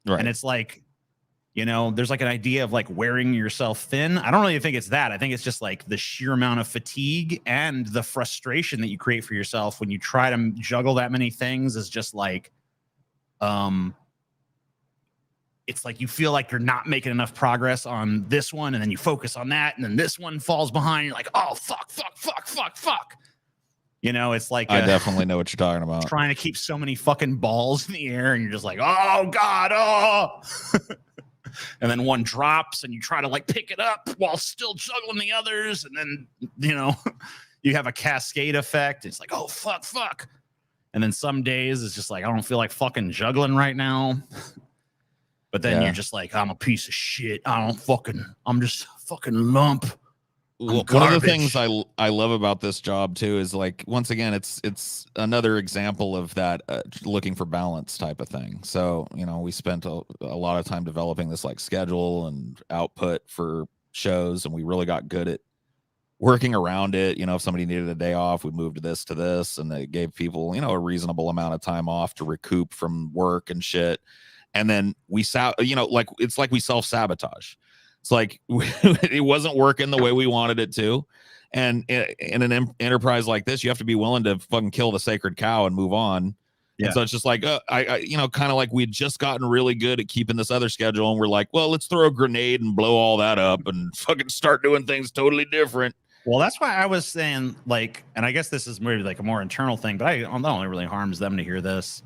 Right. And it's like, there's like an idea of like wearing yourself thin. I don't really think it's that. I think it's just like the sheer amount of fatigue and the frustration that you create for yourself when you try to juggle that many things is just like, it's like you feel like you're not making enough progress on this one, and then you focus on that, and then this one falls behind. You're like, oh, fuck. It's like I definitely know what you're talking about. Trying to keep so many fucking balls in the air, and you're just like, oh, God, oh. And then one drops, and you try to like pick it up while still juggling the others, and then, you have a cascade effect. It's like, oh, fuck. And then some days it's just like, I don't feel like fucking juggling right now. But then you're just like, I'm a piece of shit. I'm just a fucking lump. one of the things I love about this job too is like, once again, it's another example of that looking for balance type of thing. So, you know, we spent a lot of time developing this like schedule and output for shows, and we really got good at working around it. You know, if somebody needed a day off, we moved this to this, and it gave people, you know, a reasonable amount of time off to recoup from work and shit. And then we you know, like, it's like we self-sabotage. It's like it wasn't working the way we wanted it to. And in an enterprise like this, you have to be willing to fucking kill the sacred cow and move on. Yeah. And so it's just like, I you know, kind of like we'd just gotten really good at keeping this other schedule. And we're like, well, let's throw a grenade and blow all that up and fucking start doing things totally different. Well, that's why I was saying, like, and I guess this is maybe like a more internal thing, but I don't know, it really harms them to hear this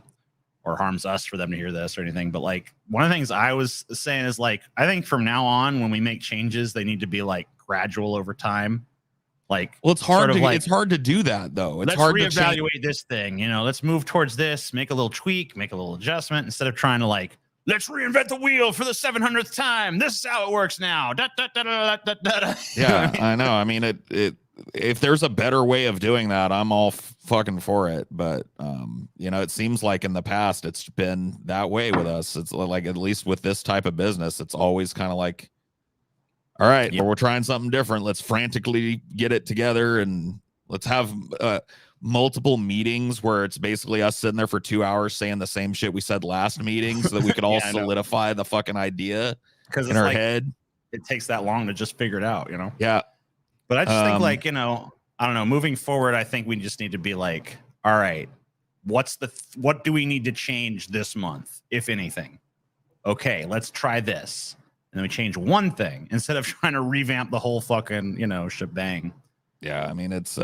or harms us for them to hear this or anything. But like, one of the things I was saying is like, I think from now on, when we make changes, they need to be like gradual over time. Like, well, it's hard to it's hard to do that though. It's let's hard reevaluate this thing. You know, let's move towards this, make a little tweak, make a little adjustment, instead of trying to like, let's reinvent the wheel for the 700th time. This is how it works now. Da, da, da, da, da, da, da. Yeah, I know. I mean, it if there's a better way of doing that, I'm all fucking for it. But you know, it seems like in the past it's been that way with us. It's like, at least with this type of business, it's always kind of like, all right, well, we're trying something different. Let's frantically get it together, and let's have multiple meetings where it's basically us sitting there for 2 hours saying the same shit we said last meeting, so that we could all solidify the fucking idea in our head. It takes that long to just figure it out, you know? Yeah. But I just think, like, you know, I don't know, moving forward, I think we just need to be like, all right, what do we need to change this month, if anything? Okay, let's try this. And then we change one thing instead of trying to revamp the whole fucking, you know, shebang. Yeah, I mean, it's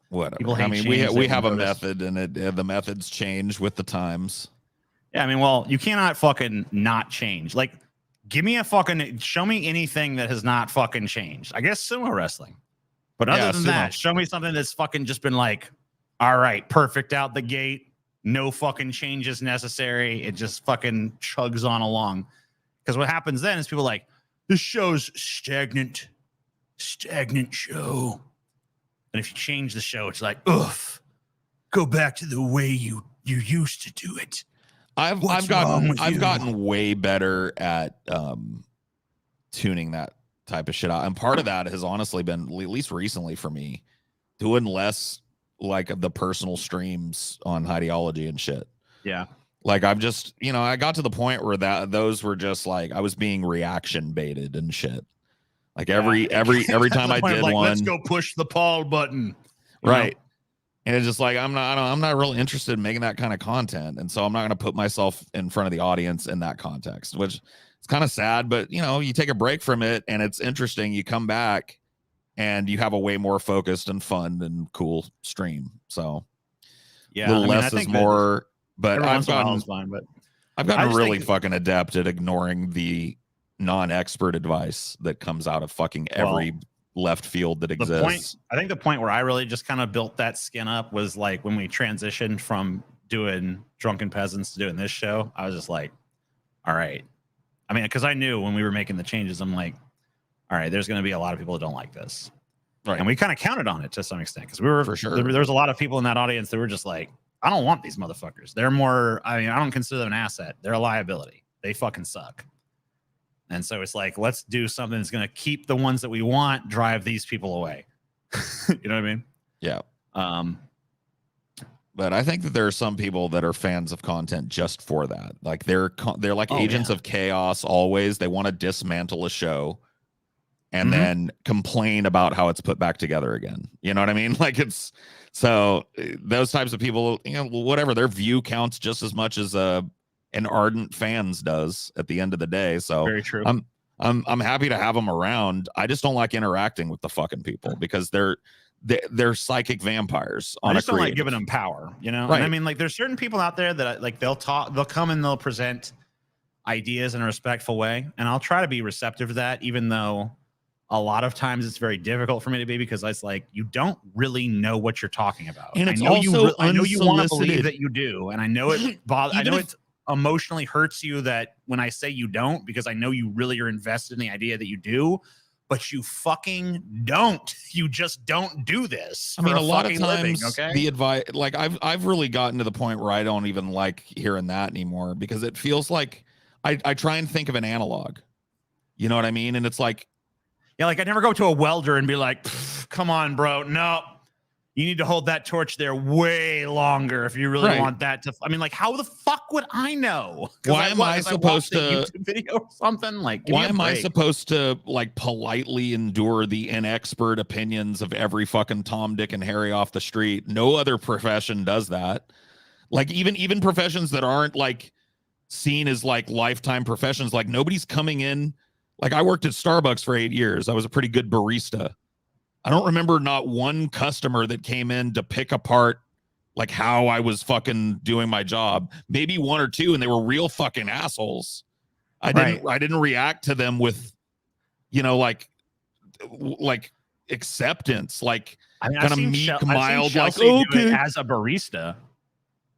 whatever. I mean, we have a method, and the methods change with the times. Yeah, I mean, well, you cannot fucking not change. Like, show me anything that has not fucking changed. I guess sumo wrestling. But other than that, show me something that's fucking just been like, all right, perfect out the gate. No fucking changes necessary. It just fucking chugs on along. Because what happens then is people are like, this show's stagnant show. And if you change the show, it's like, oof, go back to the way you used to do it. I've gotten way better at tuning that type of shit out. And part of that has honestly been, at least recently for me, doing less like the personal streams on Ideology and shit. Yeah. Like, I've just, you know, I got to the point where those were just like, I was being reaction baited and shit. Like every time I did like, one, let's go push the Paul button. Right. Know? And it's just like, I'm not really interested in making that kind of content. And so I'm not going to put myself in front of the audience in that context, which is kind of sad, but you know, you take a break from it and it's interesting. You come back and you have a way more focused and fun and cool stream. So yeah, less is more. But I've gotten really fucking adept at ignoring the non-expert advice that comes out of fucking every left field that exists. I think the point where I really just kind of built that skin up was like when we transitioned from doing Drunken Peasants to doing this show. I was just like, all right. I mean, because I knew when we were making the changes, I'm like, all right, there's going to be a lot of people that don't like this. Right. And we kind of counted on it to some extent, because we were, for sure, there was a lot of people in that audience that were just like, I don't want these motherfuckers. They're more, I mean, I don't consider them an asset. They're a liability. They fucking suck. And so it's like, let's do something that's going to keep the ones that we want, drive these people away. You know what I mean? Yeah. But I think that there are some people that are fans of content just for that. Like they're like agents of chaos always. They want to dismantle a show and then complain about how it's put back together again. You know what I mean? Like it's, so those types of people, you know, whatever, their view counts just as much as an ardent fan's does at the end of the day. So very true. I'm happy to have them around. I just don't like interacting with the fucking people because they're psychic vampires. I just don't like giving them power, you know? Right. And I mean, like, there's certain people out there that like they'll come and they'll present ideas in a respectful way, and I'll try to be receptive to that, even though a lot of times it's very difficult for me to be, because it's like, you don't really know what you're talking about. And it's I know you want to believe that you do, and I know it I know it emotionally hurts you that when I say you don't, because I know you really are invested in the idea that you do, but you fucking don't. You just don't do this. I mean, for a lot of fucking living, times okay? the advice, like I've really gotten to the point where I don't even like hearing that anymore because it feels like I try and think of an analog. You know what I mean? And it's like, yeah, like I never go to a welder and be like, come on, bro. No, you need to hold that torch there way longer if you really want that to. I mean, like, how the fuck would I know? Why am I supposed to YouTube video or something? Like, why am I supposed to like politely endure the inexpert opinions of every fucking Tom, Dick, and Harry off the street? No other profession does that. Like even professions that aren't like seen as like lifetime professions, like nobody's coming in. Like I worked at Starbucks for 8 years. I was a pretty good barista. I don't remember not one customer that came in to pick apart like how I was fucking doing my job. Maybe one or two, and they were real fucking assholes. I didn't react to them with, you know, like acceptance, like kind of meek, mild, like okay, as a barista,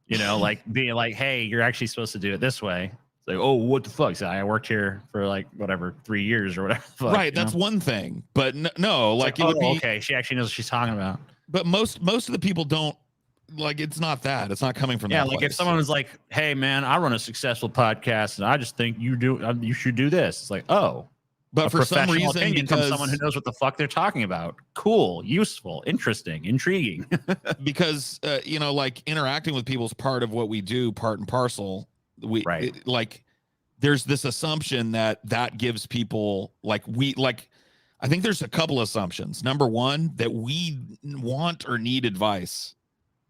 you know, like being like, hey, you're actually supposed to do it this way. Like, oh, what the fuck? So I worked here for like whatever 3 years or whatever. Fuck, right, that's one thing, but no, like it would be okay. She actually knows what she's talking about. But most of the people don't like. It's not that. It's not coming from. Yeah, that like place. if someone was like, "Hey, man, I run a successful podcast, and I just think you should do this." It's like, oh, but for some reason, because from someone who knows what the fuck they're talking about, cool, useful, interesting, intriguing. Because you know, like interacting with people is part of what we do, part and parcel. Like there's this assumption that gives people like I think there's a couple assumptions. Number one, that we want or need advice.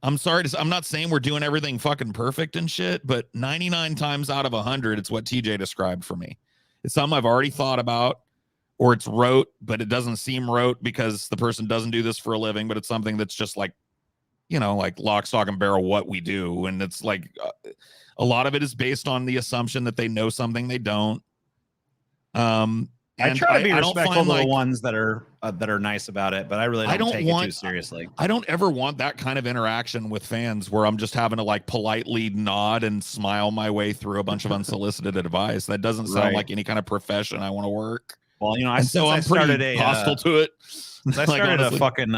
I'm not saying we're doing everything fucking perfect and shit, but 99 times out of 100, it's what TJ described for me. It's something I've already thought about, or it's rote, but it doesn't seem rote because the person doesn't do this for a living, but it's something that's just like, you know, like lock, stock, and barrel what we do. And it's like a lot of it is based on the assumption that they know something they don't. I try to be respectful to the ones that are nice about it, but I really don't take it too seriously. I don't ever want that kind of interaction with fans where I'm just having to like politely nod and smile my way through a bunch of unsolicited advice. That doesn't sound like any kind of profession I want to work. Well, you know, I'm pretty hostile to it. I started a fucking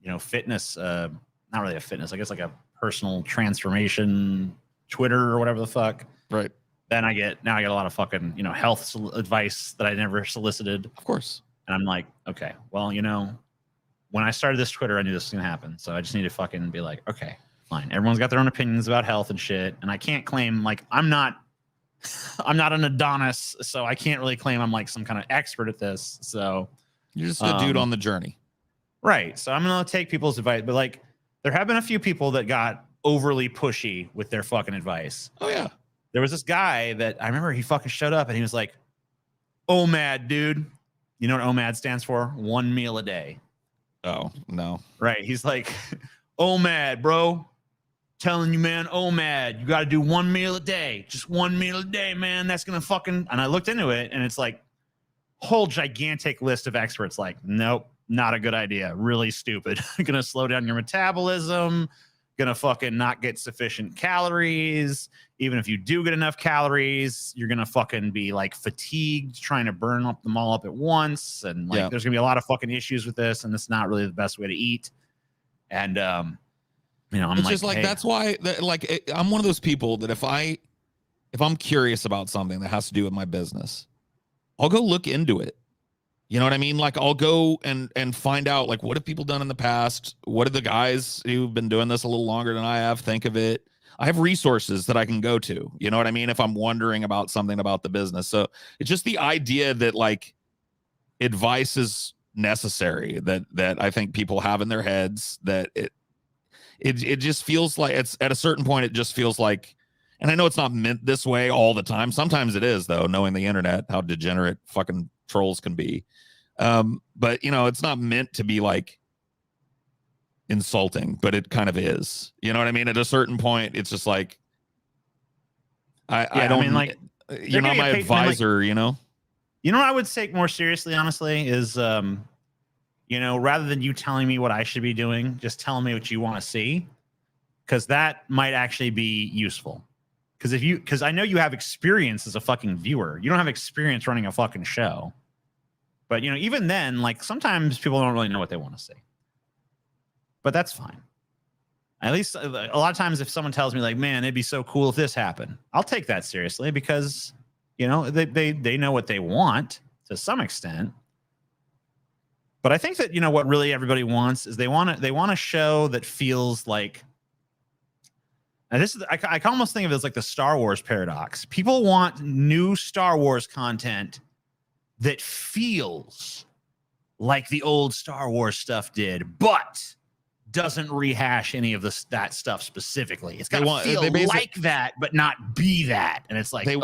you know, fitness, not really a fitness, I guess like a personal transformation Twitter or whatever the fuck. Right. Then I get a lot of fucking, you know, health advice that I never solicited. Of course. And I'm like, okay, well, you know, when I started this Twitter, I knew this was gonna happen. So I just need to fucking be like, okay, fine. Everyone's got their own opinions about health and shit. And I can't claim like I'm not an Adonis, so I can't really claim I'm like some kind of expert at this. So you're just a dude on the journey. Right. So I'm gonna take people's advice, but like there have been a few people that got overly pushy with their fucking advice. Oh yeah. There was this guy that I remember he fucking showed up and he was like, OMAD, dude. You know what OMAD stands for? 1 meal a day. Oh, no. Right. He's like, OMAD, bro. Telling you, man, OMAD. You got to do 1 meal a day. Just 1 meal a day, man. That's going to fucking. And I looked into it and it's like whole gigantic list of experts like, nope, not a good idea. Really stupid. Going to slow down your metabolism. Gonna fucking not get sufficient calories. Even if you do get enough calories, you're gonna fucking be like fatigued trying to burn them all up at once. And like there's gonna be a lot of fucking issues with this, and it's not really the best way to eat. And you know, it's just like hey. That's why I'm one of those people that if I'm curious about something that has to do with my business, I'll go look into it. You know what I mean? Like I'll go and find out like what have people done in the past? What do the guys who've been doing this a little longer than I have think of it? I have resources that I can go to. You know what I mean? If I'm wondering about something about the business. So it's just the idea that like advice is necessary that I think people have in their heads that it just feels like it's at a certain point, it just feels like, and I know it's not meant this way all the time. Sometimes it is though, knowing the internet, how degenerate fucking trolls can be. But you know, it's not meant to be like insulting, but it kind of is. You know what I mean? At a certain point, it's just like I don't mean like you're not my advisor, like, you know? You know what I would take more seriously, honestly, is you know, rather than you telling me what I should be doing, just telling me what you want to see. Because that might actually be useful. Because I know you have experience as a fucking viewer. You don't have experience running a fucking show. But, even then, like, sometimes people don't really know what they want to see. But that's fine. At least a lot of times if someone tells me, like, man, it'd be so cool if this happened, I'll take that seriously because, they know what they want to some extent. But I think that, what really everybody wants is they want a show that feels like, and this is, I can almost think of it as like the Star Wars paradox. People want new Star Wars content that feels like the old Star Wars stuff did, but doesn't rehash any of that stuff specifically. It's got to feel like that, but not be that. And it's like, they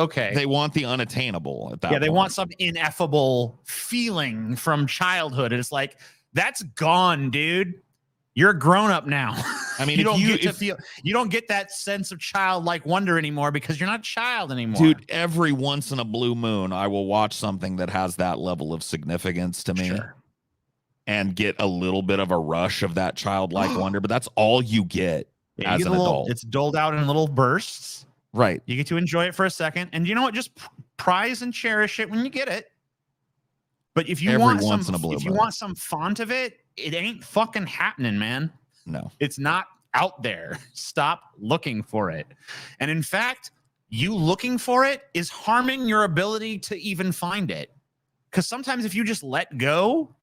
want the unattainable at that point. They want some ineffable feeling from childhood. And it's like, that's gone, dude. You're a grown up now. I mean, you don't get that sense of childlike wonder anymore because you're not a child anymore. Dude, every once in a blue moon, I will watch something that has that level of significance to me and get a little bit of a rush of that childlike wonder. But that's all you get as an adult. It's doled out in little bursts. Right. You get to enjoy it for a second. And you know what? Just prize and cherish it when you get it. But if you want some font of it, it ain't fucking happening, man. No. It's not out there. Stop looking for it. And in fact, you looking for it is harming your ability to even find it. Because sometimes if you just let go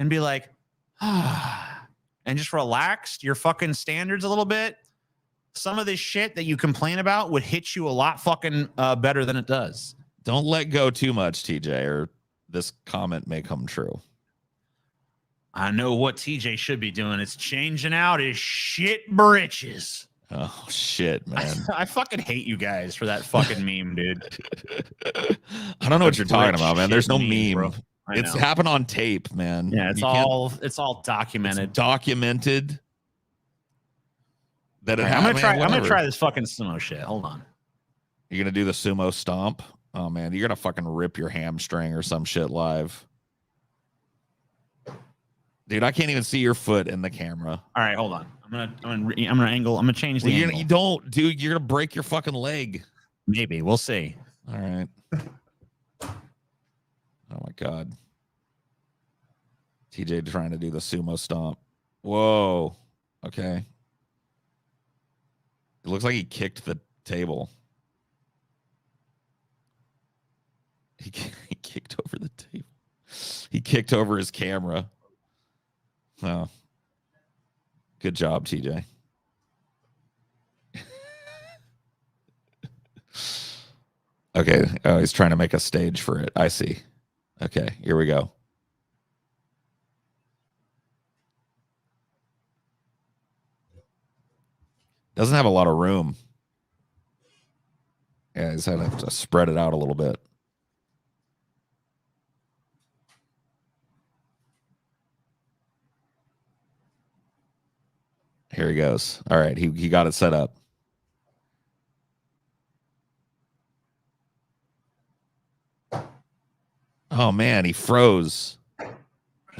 and be like, and just relaxed your fucking standards a little bit, some of this shit that you complain about would hit you a lot fucking better than it does. Don't let go too much, TJ, or this comment may come true. I know what TJ should be doing. It's changing out his shit britches. Oh, shit, man. I fucking hate you guys for that fucking meme, dude. I don't know what you're talking about, man. There's no meme. Bro. It's happened on tape, man. Yeah, it's all documented. It's documented that it happened. I'm gonna try this fucking sumo shit. Hold on. You're gonna do the sumo stomp? Oh man, you're gonna fucking rip your hamstring or some shit live. Dude, I can't even see your foot in the camera. All right, hold on. I'm gonna angle. I'm gonna change the angle. You don't, dude. You're gonna break your fucking leg. Maybe we'll see. All right. Oh my god. TJ trying to do the sumo stomp. Whoa. Okay. It looks like he kicked the table. He kicked over the table. He kicked over his camera. Oh. Good job, TJ. Okay. Oh, he's trying to make a stage for it. I see. Okay, here we go. Doesn't have a lot of room. Yeah, he's had to spread it out a little bit. Here he goes. All right, he got it set up. Oh man, he froze.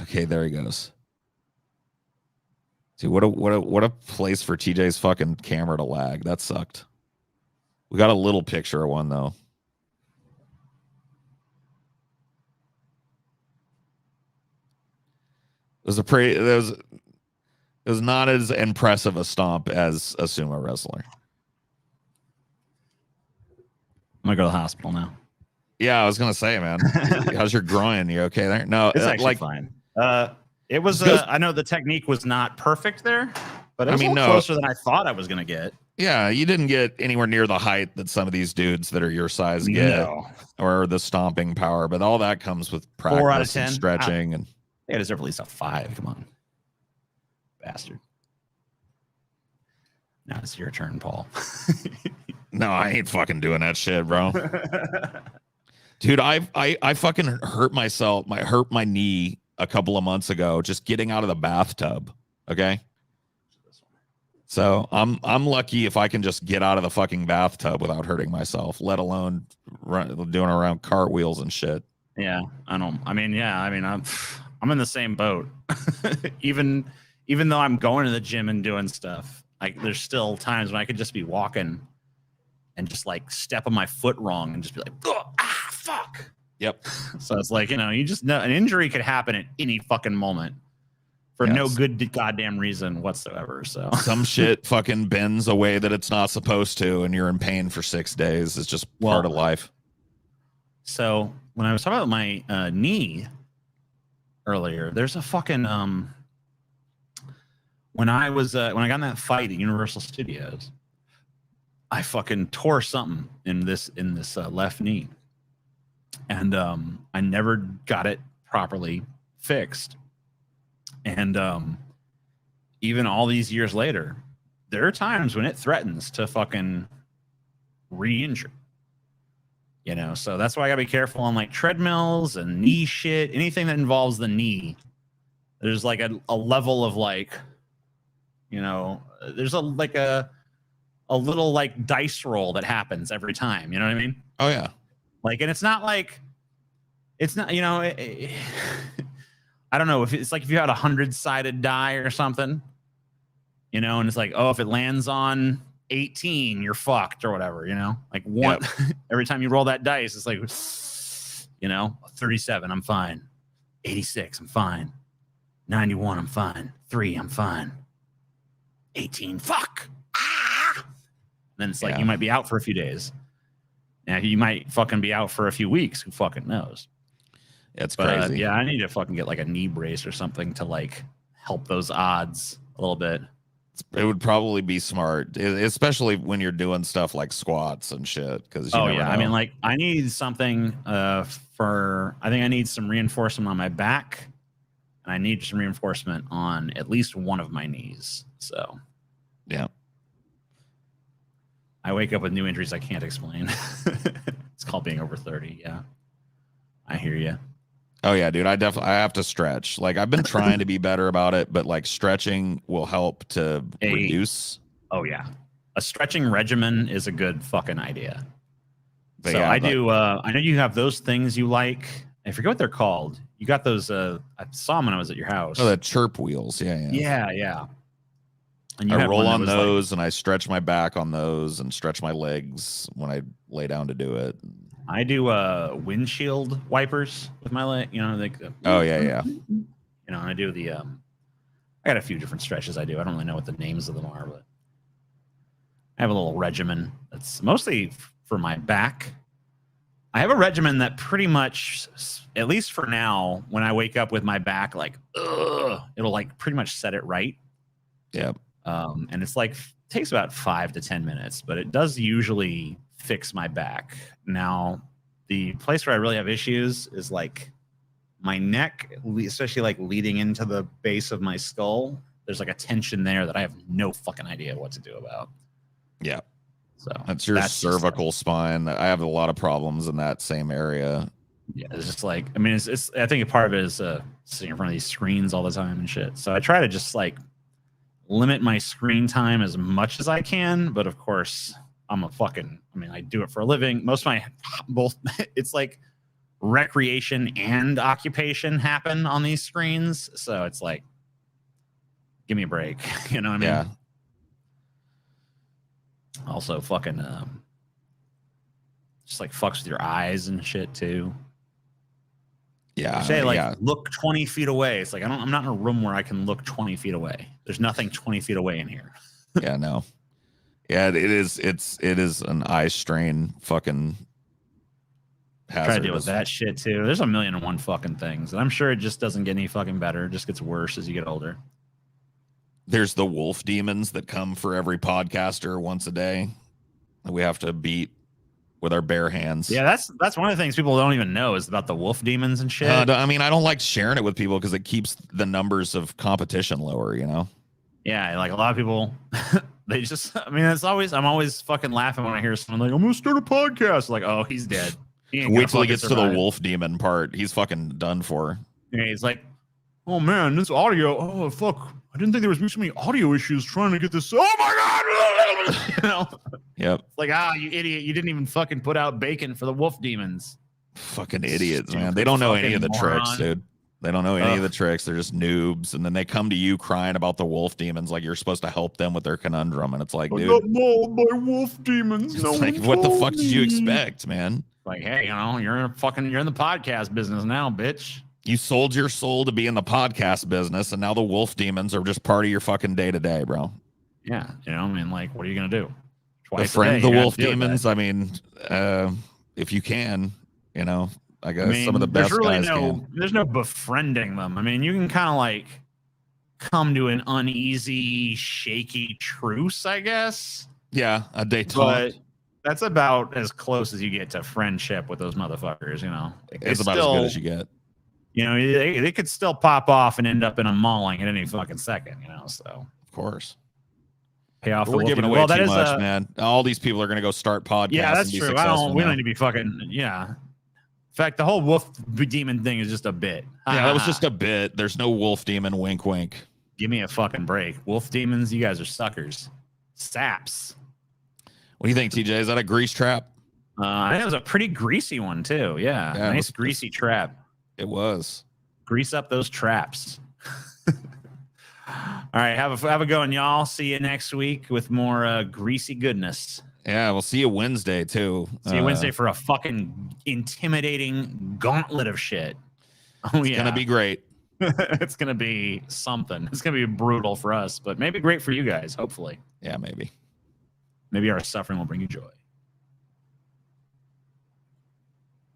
Okay, there he goes. Dude, what a place for TJ's fucking camera to lag. That sucked. We got a little picture of one though. It was not as impressive a stomp as a sumo wrestler. I'm gonna go to the hospital now. Yeah, I was gonna say, man. How's your groin? You okay there? No, it's actually fine. It was. I know the technique was not perfect there, but it was closer than I thought I was gonna get. Yeah, you didn't get anywhere near the height that some of these dudes that are your size get, or the stomping power. But all that comes with practice 4 out of 10. And stretching, and they deserve at least a 5. Come on, bastard. Now it's your turn, Paul. No, I ain't fucking doing that shit, bro. Dude, I fucking hurt myself. Hurt my knee a couple of months ago just getting out of the bathtub. Okay. So I'm lucky if I can just get out of the fucking bathtub without hurting myself, let alone doing around cartwheels and shit. Yeah, I'm in the same boat. even though I'm going to the gym and doing stuff, like there's still times when I could just be walking and just like step on my foot wrong and just be like, oh, fuck. Yep. So it's like, you just know an injury could happen at any fucking moment for no good goddamn reason whatsoever. So some shit fucking bends a way that it's not supposed to, and you're in pain for 6 days. It's just part of life. So when I was talking about my knee earlier, there's a fucking when I got in that fight at Universal Studios, I fucking tore something in this left knee, and I never got it properly fixed. And even all these years later, there are times when it threatens to fucking re-injure. So that's why I gotta be careful on like treadmills and knee shit, anything that involves the knee. There's like a level of like, there's a little like dice roll that happens every time. You know what I mean? Oh yeah. Like, and it's not, I don't know if it's like if you had 100-sided die or something, and it's like, oh, if it lands on 18, you're fucked or whatever, like one every time you roll that dice, it's like, 37, I'm fine. 86, I'm fine. 91, I'm fine. 3, I'm fine. 18, fuck. Ah! Then it's like you might be out for a few days. Now you might fucking be out for a few weeks. Who fucking knows? It's crazy. Yeah, I need to fucking get like a knee brace or something to like help those odds a little bit. It would probably be smart, especially when you're doing stuff like squats and shit. Because I mean, like I need something I think I need some reinforcement on my back, and I need some reinforcement on at least one of my knees. So, yeah. I wake up with new injuries I can't explain. It's called being over 30. Yeah. I hear you. Oh yeah, dude. I have to stretch. Like I've been trying to be better about it, but like stretching will help to reduce. Oh yeah. A stretching regimen is a good fucking idea. But so yeah, I know you have those things you like. I forget what they're called. You got those, I saw them when I was at your house. Oh, the chirp wheels. Yeah. And I roll on those, and I stretch my back on those, and stretch my legs when I lay down to do it. I do windshield wipers with my leg. Oh yeah. I do the. I got a few different stretches I do. I don't really know what the names of them are, but I have a little regimen that's mostly for my back. I have a regimen that pretty much, at least for now, when I wake up with my back, like, it'll like pretty much set it right. Yep. And it's like takes about 5 to 10 minutes, but it does usually fix my back. Now, the place where I really have issues is like my neck, especially like leading into the base of my skull. There's like a tension there that I have no fucking idea what to do about. Yeah. So that's your cervical spine. I have a lot of problems in that same area. Yeah, it's just like, I mean, it's I think a part of it is sitting in front of these screens all the time and shit. So I try to just like limit my screen time as much as I can, but of course I do it for a living. Most of both it's like recreation and occupation happen on these screens. So it's like, give me a break. You know what I mean? Yeah. Also fucking just like fucks with your eyes and shit too. Yeah. Say look 20 feet away. It's like I'm not in a room where I can look 20 feet away. There's nothing 20 feet away in here. Yeah, no. Yeah, it is an eye strain fucking hazard. Try to deal with that shit too. There's 1,000,001 fucking things. And I'm sure it just doesn't get any fucking better. It just gets worse as you get older. There's the wolf demons that come for every podcaster once a day that we have to beat with our bare hands. Yeah, that's one of the things people don't even know is about the wolf demons and shit. I mean, I don't like sharing it with people because it keeps the numbers of competition lower, Yeah, like a lot of people, they just, I mean, I'm always fucking laughing when I hear someone like, I'm going to start a podcast. Like, oh, he's dead. Wait till he gets to the wolf demon part. He's fucking done for. Yeah, he's like, oh man, this audio. Oh, fuck. I didn't think there was so many audio issues trying to get this. Oh my God. Yep. It's like, you idiot. You didn't even fucking put out bacon for the wolf demons. Fucking idiots, man. They don't know any of the tricks, dude. They don't know any of the tricks. They're just noobs. And then they come to you crying about the wolf demons like you're supposed to help them with their conundrum. And it's like, dude. I got mauled by wolf demons. It's like, what the fuck did you expect, man? Like, hey, you're in the podcast business now, bitch. You sold your soul to be in the podcast business, and now the wolf demons are just part of your fucking day to day, bro. Yeah, like, what are you gonna do? Befriend the wolf demons. I mean, if you can, I guess some of the best guys can. There's no befriending them. I mean, you can kind of like come to an uneasy, shaky truce, I guess. Yeah, a détente. But that's about as close as you get to friendship with those motherfuckers. It's about as good as you get. They could still pop off and end up in a mauling at any fucking second. So of course. Pay off. We're giving away too much, man. All these people are going to go start podcasts. Yeah, that's true. We don't need to be fucking. Yeah. In fact, the whole wolf demon thing is just a bit. Yeah, that was just a bit. There's no wolf demon. Wink, wink. Give me a fucking break. Wolf demons, you guys are suckers. Saps. What do you think, TJ? Is that a grease trap? I think it was a pretty greasy one too. Yeah, nice greasy trap. It was. Grease up those traps. All right, have a going, y'all. See you next week with more greasy goodness. Yeah, we'll see you Wednesday too. See you Wednesday for a fucking intimidating gauntlet of shit. Oh, it's gonna be great. It's gonna be something. It's gonna be brutal for us, but maybe great for you guys. Hopefully. Yeah, maybe. Maybe our suffering will bring you joy.